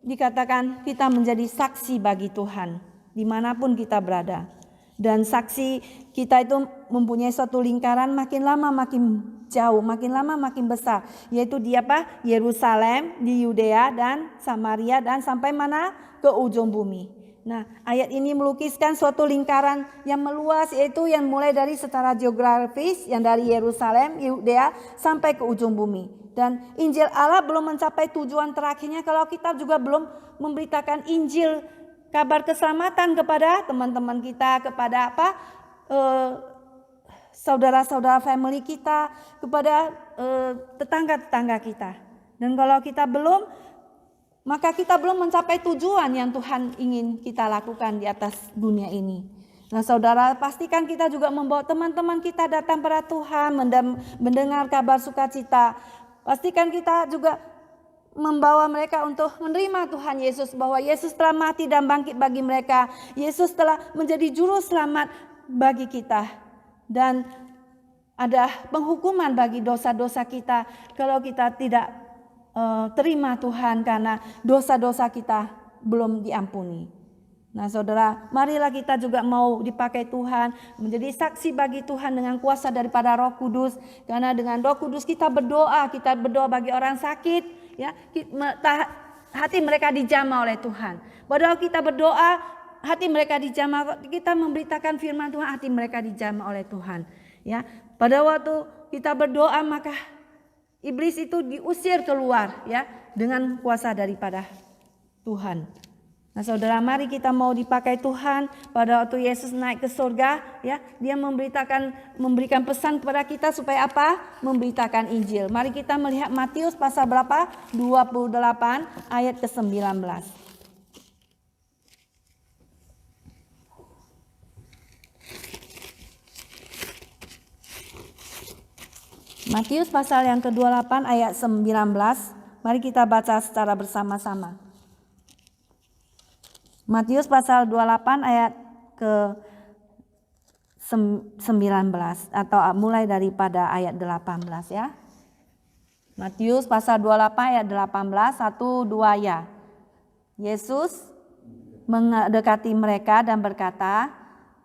dikatakan kita menjadi saksi bagi Tuhan dimanapun kita berada. Dan saksi kita itu mempunyai suatu lingkaran makin lama makin jauh, makin lama makin besar. Yaitu di apa? Yerusalem, di Yudea dan Samaria, dan sampai mana? Ke ujung bumi. Nah, ayat ini melukiskan suatu lingkaran yang meluas, yaitu yang mulai dari secara geografis, yang dari Yerusalem, Yudea sampai ke ujung bumi. Dan Injil Allah belum mencapai tujuan terakhirnya kalau kita juga belum memberitakan Injil, kabar keselamatan kepada teman-teman kita, kepada saudara-saudara family kita, kepada tetangga-tetangga kita. Dan kalau kita belum, maka kita belum mencapai tujuan yang Tuhan ingin kita lakukan di atas dunia ini. Nah saudara, pastikan kita juga membawa teman-teman kita datang pada Tuhan, mendengar kabar sukacita. Pastikan kita juga membawa mereka untuk menerima Tuhan Yesus, bahwa Yesus telah mati dan bangkit bagi mereka. Yesus telah menjadi juru selamat bagi kita. Dan ada penghukuman bagi dosa-dosa kita kalau kita tidak terima Tuhan karena dosa-dosa kita belum diampuni. Nah saudara, marilah kita juga mau dipakai Tuhan, menjadi saksi bagi Tuhan dengan kuasa daripada Roh Kudus. Karena dengan Roh Kudus kita berdoa bagi orang sakit, ya, hati mereka dijamah oleh Tuhan. Padahal kita berdoa, hati mereka dijamah, kita memberitakan firman Tuhan, hati mereka dijamah oleh Tuhan. Ya, pada waktu kita berdoa maka iblis itu diusir keluar, ya, dengan kuasa daripada Tuhan. Nah saudara, mari kita mau dipakai Tuhan. Pada waktu Yesus naik ke surga, ya, dia memberikan pesan kepada kita supaya apa? Memberitakan Injil. Mari kita melihat Matius pasal berapa? 28 ayat ke-19. Matius pasal yang ke-28 ayat 19. Mari kita baca secara bersama-sama. Matius pasal 28 ayat ke-19 atau mulai daripada ayat 18 ya. Matius pasal 28 ayat 18, 1, 2 ya. Yesus mendekati mereka dan berkata,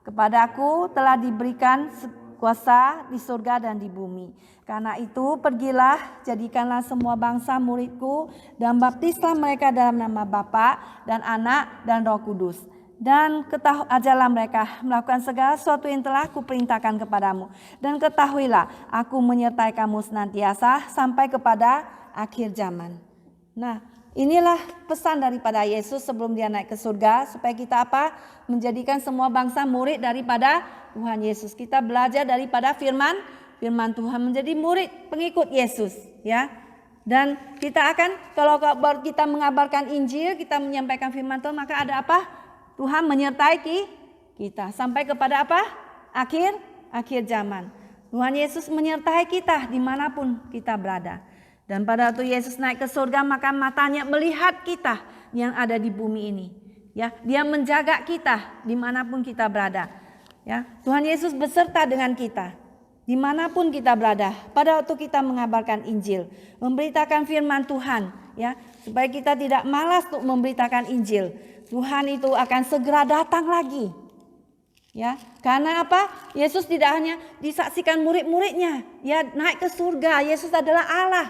"Kepadaku telah diberikan kuasa di surga dan di bumi. Karena itu pergilah, jadikanlah semua bangsa muridku dan baptislah mereka dalam nama Bapa dan Anak dan Roh Kudus. Dan ajarlah mereka melakukan segala sesuatu yang telah kuperintahkan kepadamu. Dan ketahuilah, aku menyertai kamu senantiasa sampai kepada akhir zaman." Nah, inilah pesan daripada Yesus sebelum dia naik ke surga, supaya kita apa? Menjadikan semua bangsa murid daripada Tuhan Yesus. Kita belajar daripada firman Tuhan, menjadi murid pengikut Yesus, ya. Dan kita akan, kalau kita mengabarkan Injil, kita menyampaikan firman Tuhan, maka ada apa? Tuhan menyertai kita sampai kepada apa? Akhir zaman. Tuhan Yesus menyertai kita dimanapun kita berada. Dan pada waktu Yesus naik ke surga, maka matanya melihat kita yang ada di bumi ini. Ya, dia menjaga kita dimanapun kita berada. Ya, Tuhan Yesus beserta dengan kita dimanapun kita berada. Pada waktu kita mengabarkan Injil, memberitakan firman Tuhan, ya, supaya kita tidak malas untuk memberitakan Injil. Tuhan itu akan segera datang lagi. Ya, karena apa? Yesus tidak hanya disaksikan murid-muridnya, ya, naik ke surga. Yesus adalah Allah,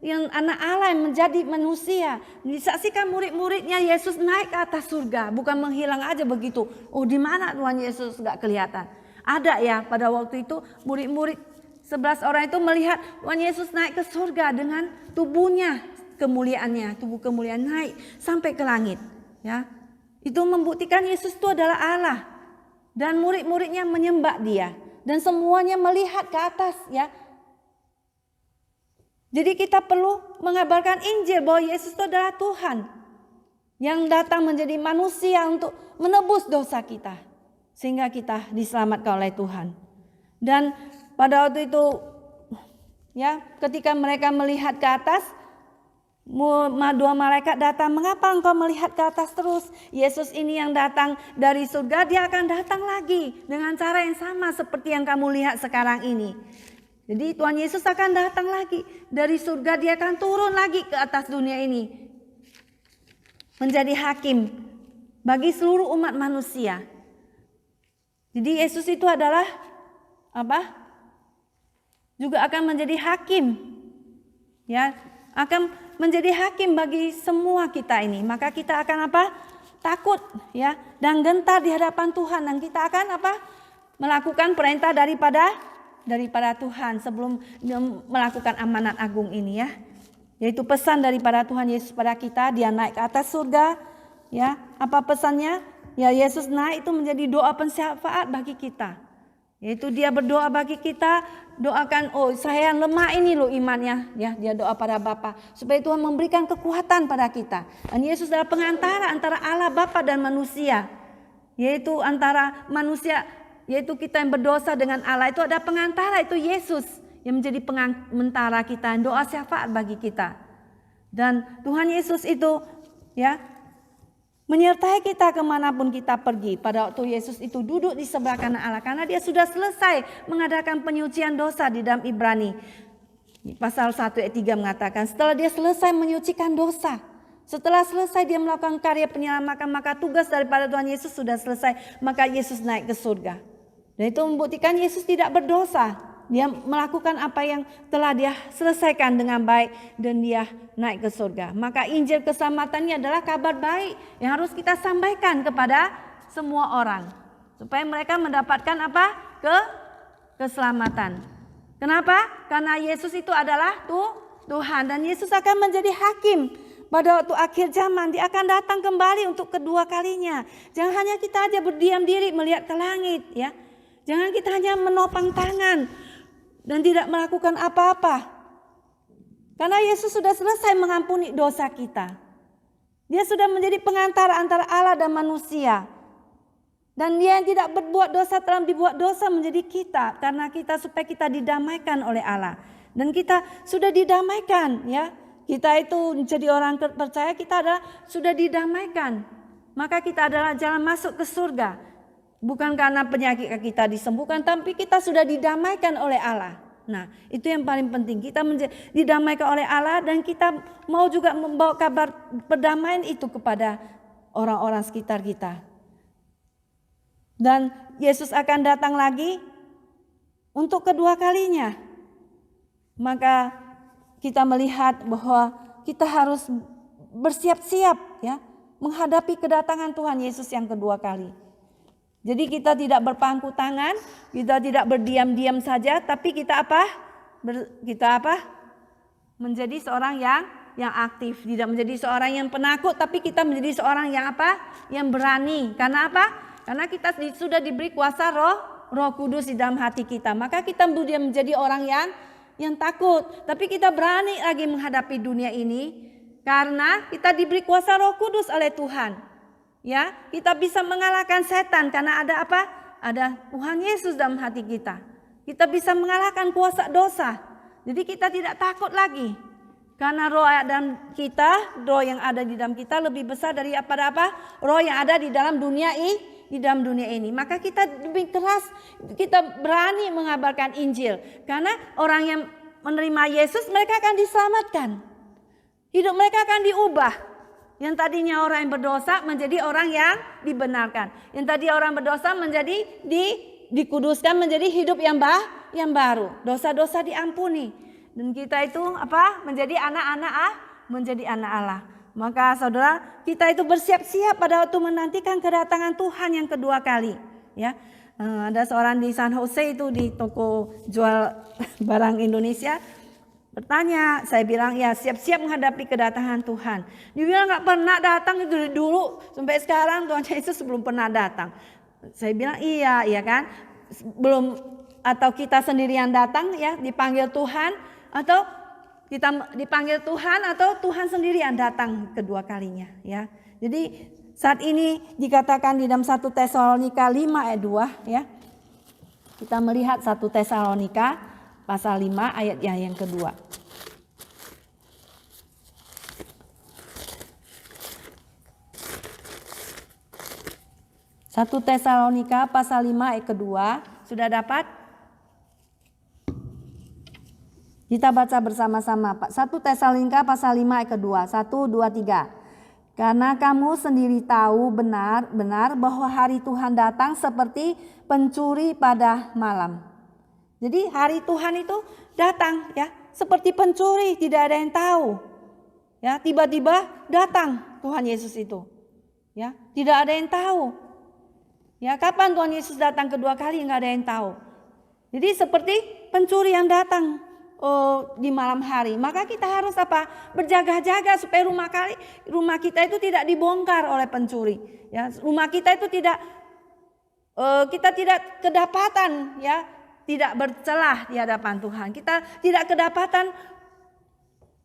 yang anak Allah yang menjadi manusia. Disaksikan murid-muridnya, Yesus naik ke atas surga, bukan menghilang aja begitu. Oh, di mana Tuhan Yesus? Enggak kelihatan. Ada ya, pada waktu itu murid-murid 11 orang itu melihat Tuhan Yesus naik ke surga dengan tubuhnya, kemuliaannya, tubuh kemuliaan naik sampai ke langit. Ya, itu membuktikan Yesus itu adalah Allah. Dan murid-muridnya menyembah dia. Dan semuanya melihat ke atas, ya. Jadi kita perlu mengabarkan Injil bahwa Yesus itu adalah Tuhan yang datang menjadi manusia untuk menebus dosa kita, sehingga kita diselamatkan oleh Tuhan. Dan pada waktu itu, ya, ketika mereka melihat ke atas, dua malaikat datang. "Mengapa engkau melihat ke atas terus? Yesus ini yang datang dari surga, dia akan datang lagi dengan cara yang sama seperti yang kamu lihat sekarang ini." Jadi Tuhan Yesus akan datang lagi dari surga, dia akan turun lagi ke atas dunia ini menjadi hakim bagi seluruh umat manusia. Jadi Yesus itu adalah apa? Juga akan menjadi hakim, ya, akan menjadi hakim bagi semua kita ini. Maka kita akan apa? takut ya dan gentar di hadapan Tuhan, dan kita akan apa? Melakukan perintah daripada Tuhan sebelum melakukan amanat agung ini ya. Yaitu pesan daripada Tuhan Yesus pada kita, dia naik ke atas surga ya. Apa pesannya? Ya, Yesus naik itu menjadi doa pensyafaat bagi kita. Yaitu dia berdoa bagi kita, doakan, oh saya yang lemah ini loh imannya, ya dia doa pada Bapa supaya Tuhan memberikan kekuatan pada kita. Dan Yesus adalah pengantara antara Allah Bapa dan manusia, yaitu antara manusia, yaitu kita yang berdosa dengan Allah, itu ada pengantara, itu Yesus yang menjadi pengantara kita, doa syafaat bagi kita. Dan Tuhan Yesus itu ya menyertai kita kemanapun kita pergi. Pada waktu Yesus itu duduk di sebelah kanan Allah, karena dia sudah selesai mengadakan penyucian dosa. Di dalam Ibrani pasal 1 ayat 3 mengatakan, setelah dia selesai menyucikan dosa, setelah selesai dia melakukan karya penyelamatan, maka tugas daripada Tuhan Yesus sudah selesai, maka Yesus naik ke surga. Dan itu membuktikan Yesus tidak berdosa. Dia melakukan apa yang telah dia selesaikan dengan baik dan dia naik ke surga. Maka Injil keselamatannya adalah kabar baik yang harus kita sampaikan kepada semua orang. Supaya mereka mendapatkan apa? Keselamatan. Kenapa? Karena Yesus itu adalah Tuhan. Dan Yesus akan menjadi hakim pada waktu akhir zaman. Dia akan datang kembali untuk kedua kalinya. Jangan hanya kita aja berdiam diri melihat ke langit ya. Jangan kita hanya menopang tangan dan tidak melakukan apa-apa. Karena Yesus sudah selesai mengampuni dosa kita. Dia sudah menjadi pengantara antara Allah dan manusia. Dan dia yang tidak berbuat dosa telah dibuat dosa menjadi kita. Karena kita supaya kita didamaikan oleh Allah. Dan kita sudah didamaikan ya. Kita itu menjadi orang percaya, kita adalah sudah didamaikan. Maka kita adalah jalan masuk ke surga. Bukan karena penyakit kita disembuhkan, tapi kita sudah didamaikan oleh Allah. Nah, itu yang paling penting. Kita didamaikan oleh Allah dan kita mau juga membawa kabar perdamaian itu kepada orang-orang sekitar kita. Dan Yesus akan datang lagi untuk kedua kalinya. Maka kita melihat bahwa kita harus bersiap-siap ya menghadapi kedatangan Tuhan Yesus yang kedua kali. Jadi kita tidak berpangku tangan, kita tidak berdiam-diam saja, tapi kita apa? Menjadi seorang yang aktif, tidak menjadi seorang yang penakut, tapi kita menjadi seorang yang apa? Yang berani. Karena apa? Karena kita sudah diberi kuasa Roh Kudus di dalam hati kita. Maka kita menjadi orang yang takut, tapi kita berani lagi menghadapi dunia ini karena kita diberi kuasa Roh Kudus oleh Tuhan. Ya, kita bisa mengalahkan setan karena ada apa? Ada Tuhan Yesus dalam hati kita. Kita bisa mengalahkan kuasa dosa. Jadi kita tidak takut lagi. Karena roh dalam kita, roh yang ada di dalam kita lebih besar daripada apa? Roh yang ada di dalam dunia ini. Maka kita lebih keras, kita berani mengabarkan Injil. Karena orang yang menerima Yesus, mereka akan diselamatkan. Hidup mereka akan diubah. Yang tadinya orang yang berdosa menjadi orang yang dibenarkan. Yang tadi orang berdosa menjadi dikuduskan menjadi hidup yang baru. Dosa-dosa diampuni. Dan kita itu apa? Menjadi anak Allah. Maka saudara, kita itu bersiap-siap pada waktu menantikan kedatangan Tuhan yang kedua kali. Ya, ada seorang di San Jose itu di toko jual barang Indonesia. Bertanya, saya bilang ya siap-siap menghadapi kedatangan Tuhan. Dia bilang nggak pernah datang itu dulu sampai sekarang Tuhan Yesus belum pernah datang. Saya bilang iya kan, belum, atau kita sendirian datang ya dipanggil Tuhan, atau kita dipanggil Tuhan, atau Tuhan sendirian datang kedua kalinya ya. Jadi saat ini dikatakan di dalam 1 Tesalonika 5 ayat 2 ya. Kita melihat 1 Tesalonika pasal 5 ayat yang kedua. 1 Tesalonika pasal 5 ayat kedua. Sudah dapat? Kita baca bersama-sama. 1 Tesalonika pasal 5 ayat kedua. 1, 2, 3. Karena kamu sendiri tahu benar bahwa hari Tuhan datang seperti pencuri pada malam. Jadi hari Tuhan itu datang ya seperti pencuri, tidak ada yang tahu. Ya, tiba-tiba datang Tuhan Yesus itu. Ya, tidak ada yang tahu. Ya, kapan Tuhan Yesus datang kedua kali nggak ada yang tahu. Jadi seperti pencuri yang datang di malam hari, maka kita harus apa? Berjaga-jaga supaya rumah kita itu tidak dibongkar oleh pencuri. Ya, rumah kita itu kita tidak kedapatan, ya, tidak bercelah di hadapan Tuhan. Kita tidak kedapatan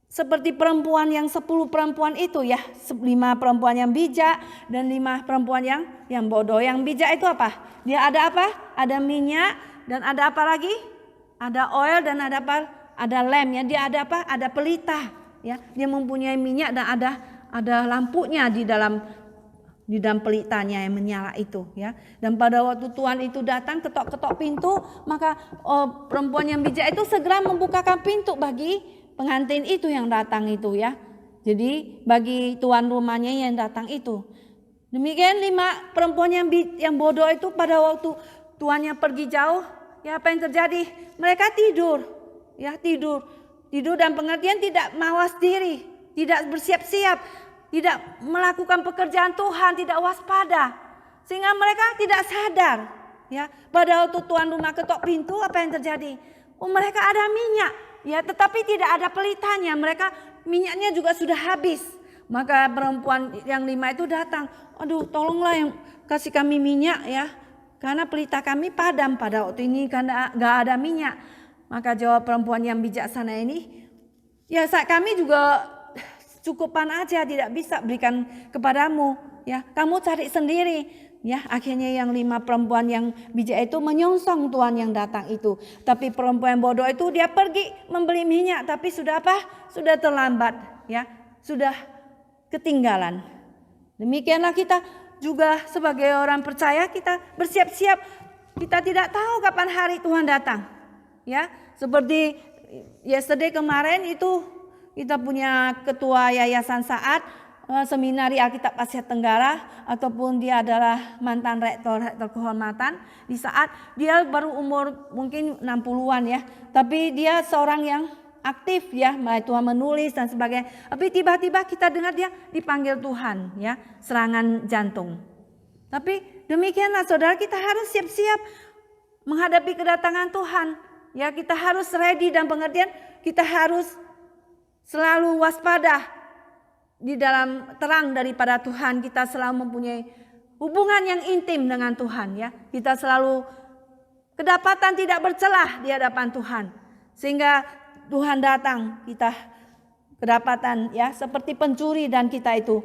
seperti perempuan yang 10 perempuan itu, ya, 5 perempuan yang bijak dan 5 perempuan yang bodoh. Yang bijak itu apa? Dia ada apa? Ada minyak dan ada apa lagi? Ada oil dan ada apa? Ada lem, ya. Dia ada apa? Ada pelita, ya. Dia mempunyai minyak dan ada lampunya di dalam pelitanya yang menyala itu, ya. Dan pada waktu Tuhan itu datang ketok-ketok pintu, maka perempuan yang bijak itu segera membukakan pintu bagi pengantin itu yang datang itu, ya. Jadi bagi tuan rumahnya yang datang itu. Demikian 5 perempuan yang bodoh itu pada waktu tuannya pergi jauh, ya, apa yang terjadi? Mereka tidur, ya, tidur dan pengertian tidak mawas diri, tidak bersiap-siap, tidak melakukan pekerjaan Tuhan, tidak waspada, sehingga mereka tidak sadar, ya. Pada waktu tuan rumah ketok pintu, apa yang terjadi? Mereka ada minyak, ya, tetapi tidak ada pelitanya. Minyaknya juga sudah habis. Maka perempuan yang 5 itu datang, aduh, tolonglah yang kasih kami minyak, ya, karena pelita kami padam pada waktu ini karena gak ada minyak. Maka jawab perempuan yang bijaksana ini, ya, kami juga cukupan aja, tidak bisa berikan kepadamu, ya, kamu cari sendiri. Ya, akhirnya yang 5 perempuan yang bijak itu menyongsong tuan yang datang itu. Tapi perempuan bodoh itu dia pergi membeli minyak, tapi sudah apa? Sudah terlambat, ya, sudah ketinggalan. Demikianlah kita juga sebagai orang percaya, kita bersiap-siap. Kita tidak tahu kapan hari Tuhan datang, ya. Seperti yesterday kemarin itu kita punya ketua yayasan Saat, seminari Alkitab Asia Tenggara, ataupun dia adalah mantan rektor kehormatan di Saat. Dia baru umur mungkin 60-an, ya, tapi dia seorang yang aktif, ya, Tuhan menulis dan sebagainya. Tapi tiba-tiba kita dengar dia dipanggil Tuhan, ya, serangan jantung. Tapi demikianlah saudara, kita harus siap-siap menghadapi kedatangan Tuhan, ya. Kita harus ready dan pengertian, kita harus selalu waspada. Di dalam terang daripada Tuhan, kita selalu mempunyai hubungan yang intim dengan Tuhan, ya. Kita selalu kedapatan tidak bercelah di hadapan Tuhan, sehingga Tuhan datang, kita kedapatan, ya, seperti pencuri, dan kita itu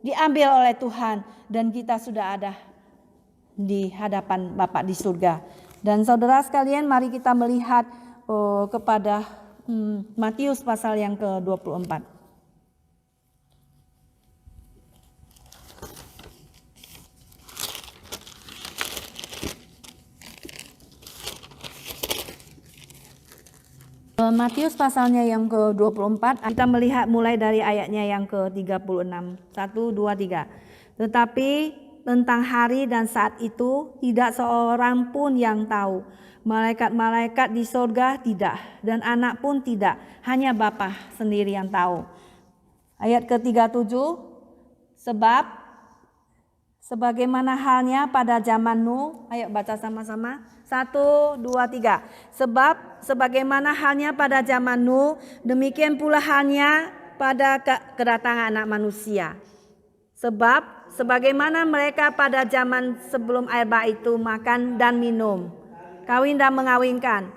diambil oleh Tuhan dan kita sudah ada di hadapan Bapa di surga. Dan saudara sekalian, mari kita melihat kepada Matius pasal yang ke-24. Matius pasalnya yang ke-24, kita melihat mulai dari ayatnya yang ke-36. 1, 2, 3. Tetapi tentang hari dan saat itu tidak seorang pun yang tahu. Malaikat-malaikat di sorga tidak, dan anak pun tidak. Hanya Bapa sendiri yang tahu. Ayat ke-37, sebab sebagaimana halnya pada zaman Nuh. Ayo baca sama-sama. 1, 2, 3. Sebab sebagaimana halnya pada zaman Nuh, demikian pula halnya pada kedatangan Anak Manusia. Sebab sebagaimana mereka pada zaman sebelum air bah itu makan dan minum, kawin dan mengawinkan,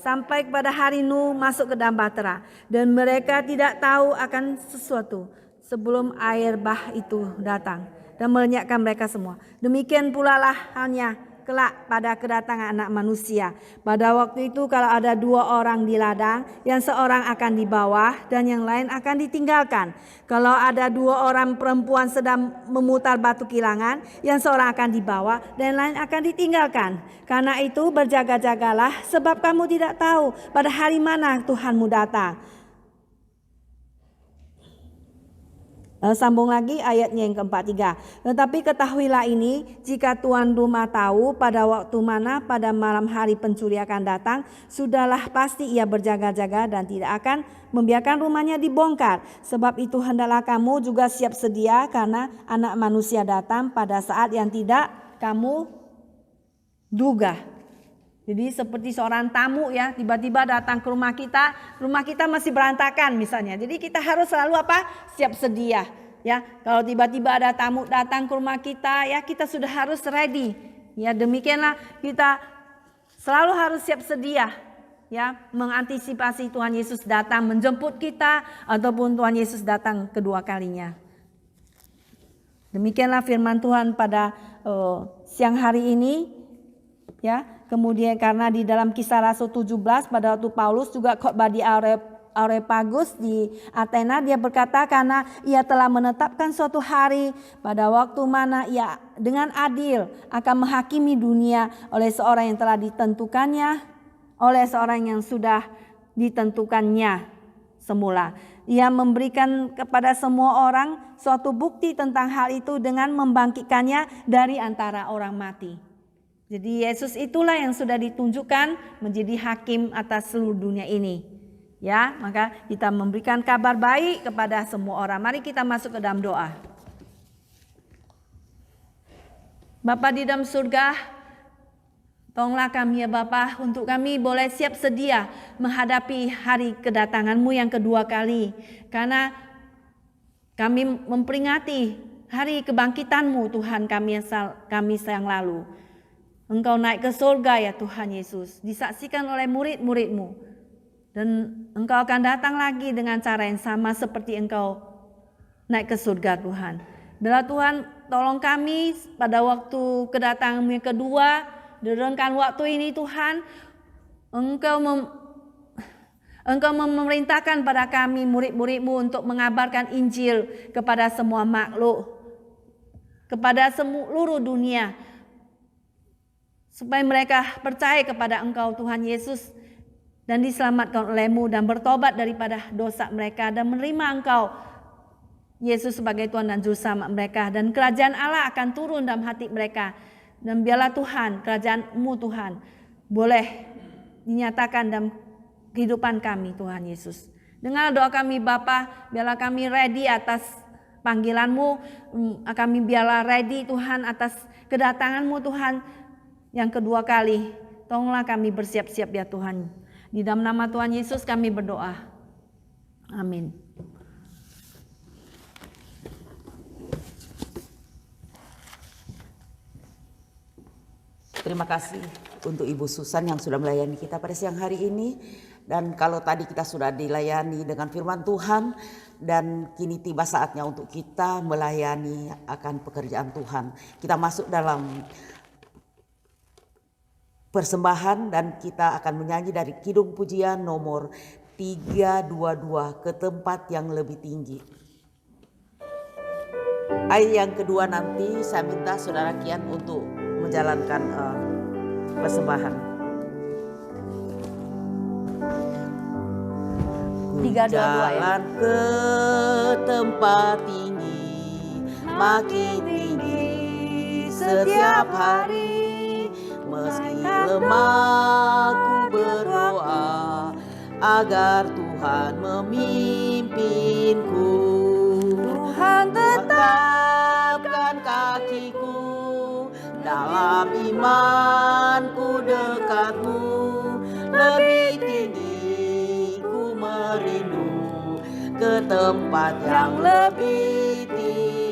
sampai kepada hari Nuh masuk ke dalam bahtera, dan mereka tidak tahu akan sesuatu sebelum air bah itu datang dan melenyapkan mereka semua. Demikian pula lah halnya kelak pada kedatangan Anak Manusia. Pada waktu itu kalau ada 2 orang di ladang, yang seorang akan di bawah dan yang lain akan ditinggalkan. Kalau ada 2 orang perempuan sedang memutar batu kilangan, yang seorang akan di bawah dan yang lain akan ditinggalkan. Karena itu berjaga-jagalah, sebab kamu tidak tahu pada hari mana Tuhanmu datang. Sambung lagi ayatnya yang ke-43. Tetapi ketahuilah ini, jika tuan rumah tahu pada waktu mana pada malam hari pencuri akan datang, sudahlah pasti ia berjaga-jaga dan tidak akan membiarkan rumahnya dibongkar. Sebab itu hendaklah kamu juga siap sedia, karena Anak Manusia datang pada saat yang tidak kamu duga. Jadi seperti seorang tamu ya, tiba-tiba datang ke rumah kita masih berantakan misalnya. Jadi kita harus selalu siap sedia ya. Kalau tiba-tiba ada tamu datang ke rumah kita ya, kita sudah harus ready. Ya, demikianlah kita selalu harus siap sedia ya, mengantisipasi Tuhan Yesus datang menjemput kita ataupun Tuhan Yesus datang kedua kalinya. Demikianlah firman Tuhan pada siang hari ini ya. Kemudian karena di dalam Kisah Rasul 17 pada waktu Paulus juga khotbah di Areopagus di Athena, dia berkata karena ia telah menetapkan suatu hari pada waktu mana ia dengan adil akan menghakimi dunia oleh seorang yang telah ditentukannya, oleh seorang yang sudah ditentukannya semula. Ia memberikan kepada semua orang suatu bukti tentang hal itu dengan membangkitkannya dari antara orang mati. Jadi Yesus itulah yang sudah ditunjukkan menjadi hakim atas seluruh dunia ini. Ya, maka kita memberikan kabar baik kepada semua orang. Mari kita masuk ke dalam doa. Bapa di dalam surga, tolonglah kami ya Bapa, untuk kami boleh siap sedia menghadapi hari kedatangan-Mu yang kedua kali. Karena kami memperingati hari kebangkitan-Mu Tuhan kami yang lalu. Engkau naik ke surga ya Tuhan Yesus, disaksikan oleh murid-murid-Mu. Dan Engkau akan datang lagi dengan cara yang sama seperti Engkau naik ke surga Tuhan. Bila Tuhan tolong kami pada waktu kedatangan-Mu yang kedua, di renggang waktu ini Tuhan, Engkau memerintahkan pada kami murid-murid-Mu untuk mengabarkan Injil kepada semua makhluk, kepada seluruh dunia. Supaya mereka percaya kepada Engkau Tuhan Yesus dan diselamatkan oleh-Mu dan bertobat daripada dosa mereka dan menerima Engkau Yesus sebagai Tuhan dan Juru Selamat mereka, dan kerajaan Allah akan turun dalam hati mereka. Dan biarlah Tuhan, kerajaan-Mu Tuhan boleh dinyatakan dalam kehidupan kami Tuhan Yesus. Dengar doa kami Bapa, biarlah kami ready atas panggilan-Mu, kami biarlah ready Tuhan atas kedatangan-Mu Tuhan yang kedua kali. Tolonglah kami bersiap-siap ya Tuhan. Di dalam nama Tuhan Yesus kami berdoa. Amin. Terima kasih untuk Ibu Susan yang sudah melayani kita pada siang hari ini. Dan kalau tadi kita sudah dilayani dengan firman Tuhan, dan kini tiba saatnya untuk kita melayani akan pekerjaan Tuhan. Kita masuk dalam persembahan dan kita akan menyanyi dari Kidung Pujian nomor 322, Ke Tempat Yang Lebih Tinggi. Ayat yang kedua nanti saya minta Saudara Kian untuk menjalankan persembahan. 322 ya. Jalan ke tempat tinggi, makin tinggi setiap hari. Meski lemah ku berdoa agar Tuhan memimpinku. Tuhan tetapkan kakiku dalam imanku dekatmu. Lebih tinggi ku merindu ke tempat yang lebih tinggi.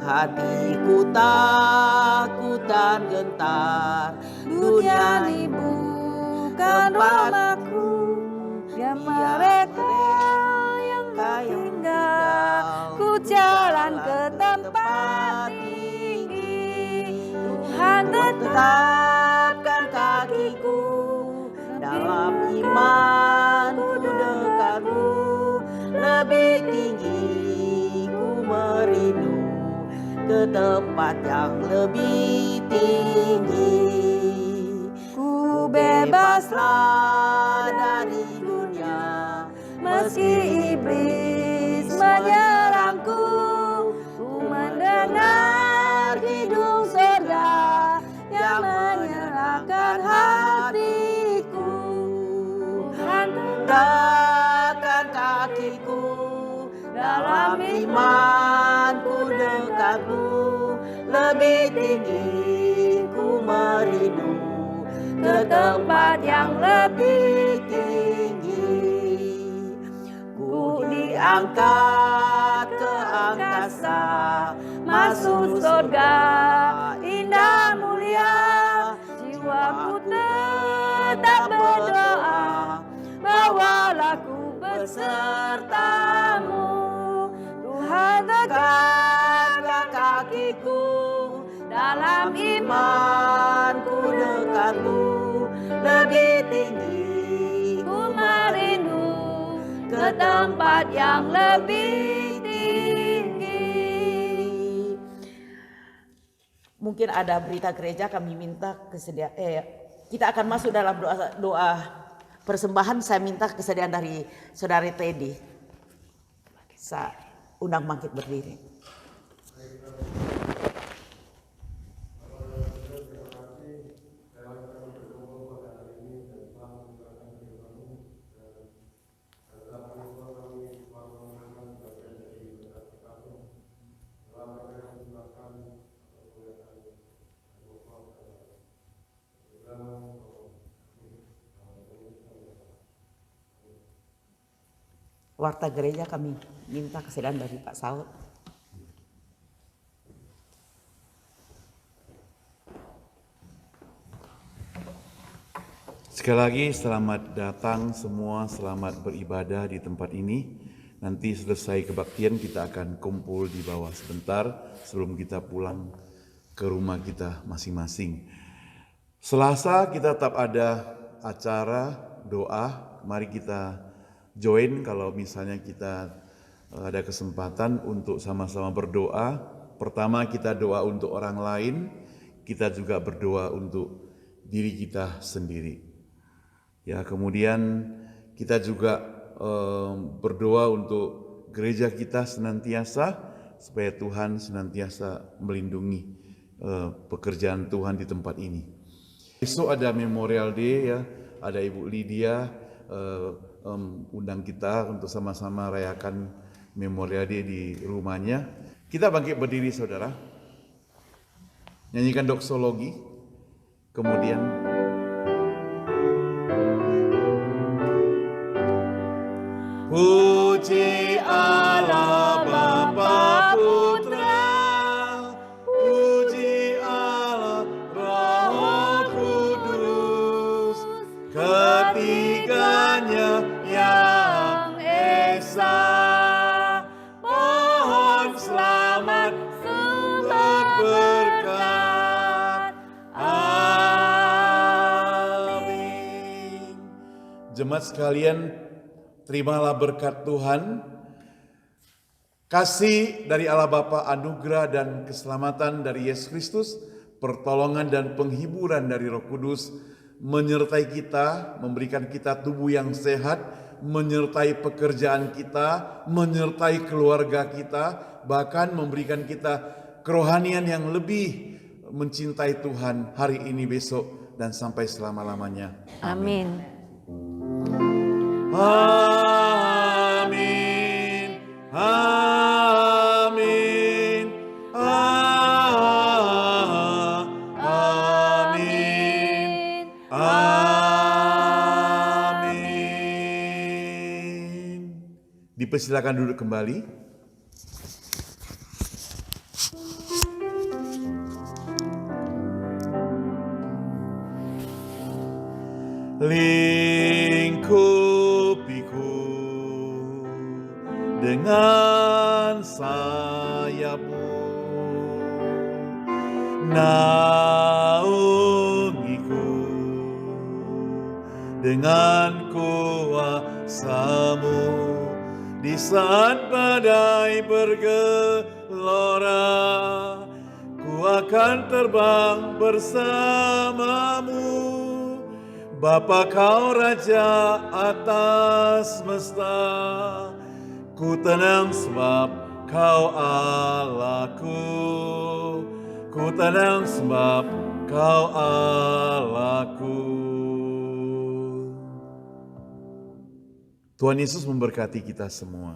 Hatiku takut dan gentar, dunia ini bukan rumahku. Biar mereka yang tinggal, ku jalan ke tempat tinggi. Tuhan tetapkan kakiku dalam imanku dekatmu. Lebih tinggi ku merindu ke tempat yang lebih tinggi. Ku bebaslah dari dunia, meski iblis imanku dekatmu, lebih tinggi ku merindu ke tempat yang lebih tinggi. Ku diangkat ke angkasa, masuk surga indah mulia. Jiwaku tetap berdoa, bawalah ku besertamu. Tuhan tegakkan kakiku, dalam imanku dekatmu, lebih tinggi ku merindu ke tempat yang lebih tinggi. Mungkin ada berita gereja, kami minta kita akan masuk dalam doa persembahan. Saya minta kesediaan dari Saudari Teddy. Saya undang bangkit berdiri. Warta gereja kami minta kesediaan dari Pak Saud. Sekali lagi selamat datang semua, selamat beribadah di tempat ini. Nanti selesai kebaktian kita akan kumpul di bawah sebentar sebelum kita pulang ke rumah kita masing-masing. Selasa kita tetap ada acara doa, mari kita join kalau misalnya kita ada kesempatan untuk sama-sama berdoa. Pertama kita doa untuk orang lain, kita juga berdoa untuk diri kita sendiri. Ya, kemudian kita juga berdoa untuk gereja kita senantiasa supaya Tuhan senantiasa melindungi pekerjaan Tuhan di tempat ini. Besok ada Memorial Day ya, ada Ibu Lydia undang kita untuk sama-sama rayakan Memorial Day di rumahnya. Kita bangkit berdiri saudara, nyanyikan doksologi, kemudian puji Allah Bapa Putra, puji Allah Roh Kudus, ketiganya yang esa. Pohon selamat sumber berkat. Amin. Jemaat sekalian, terimalah berkat Tuhan, kasih dari Allah Bapa, anugerah dan keselamatan dari Yesus Kristus, pertolongan dan penghiburan dari Roh Kudus menyertai kita, memberikan kita tubuh yang sehat, menyertai pekerjaan kita, menyertai keluarga kita, bahkan memberikan kita kerohanian yang lebih mencintai Tuhan hari ini, besok, dan sampai selama-lamanya. Amin. Amin. Amin. Amin. Amin. Dipersilakan duduk kembali. Lingkupiku dengan sayapmu, naungiku dengan kuasamu. Di saat badai bergelora, ku akan terbang bersamamu. Bapa kau Raja atas semesta, ku tenang sebab kau Allahku. Ku tenang sebab kau Allahku. Tuhan Yesus memberkati kita semua.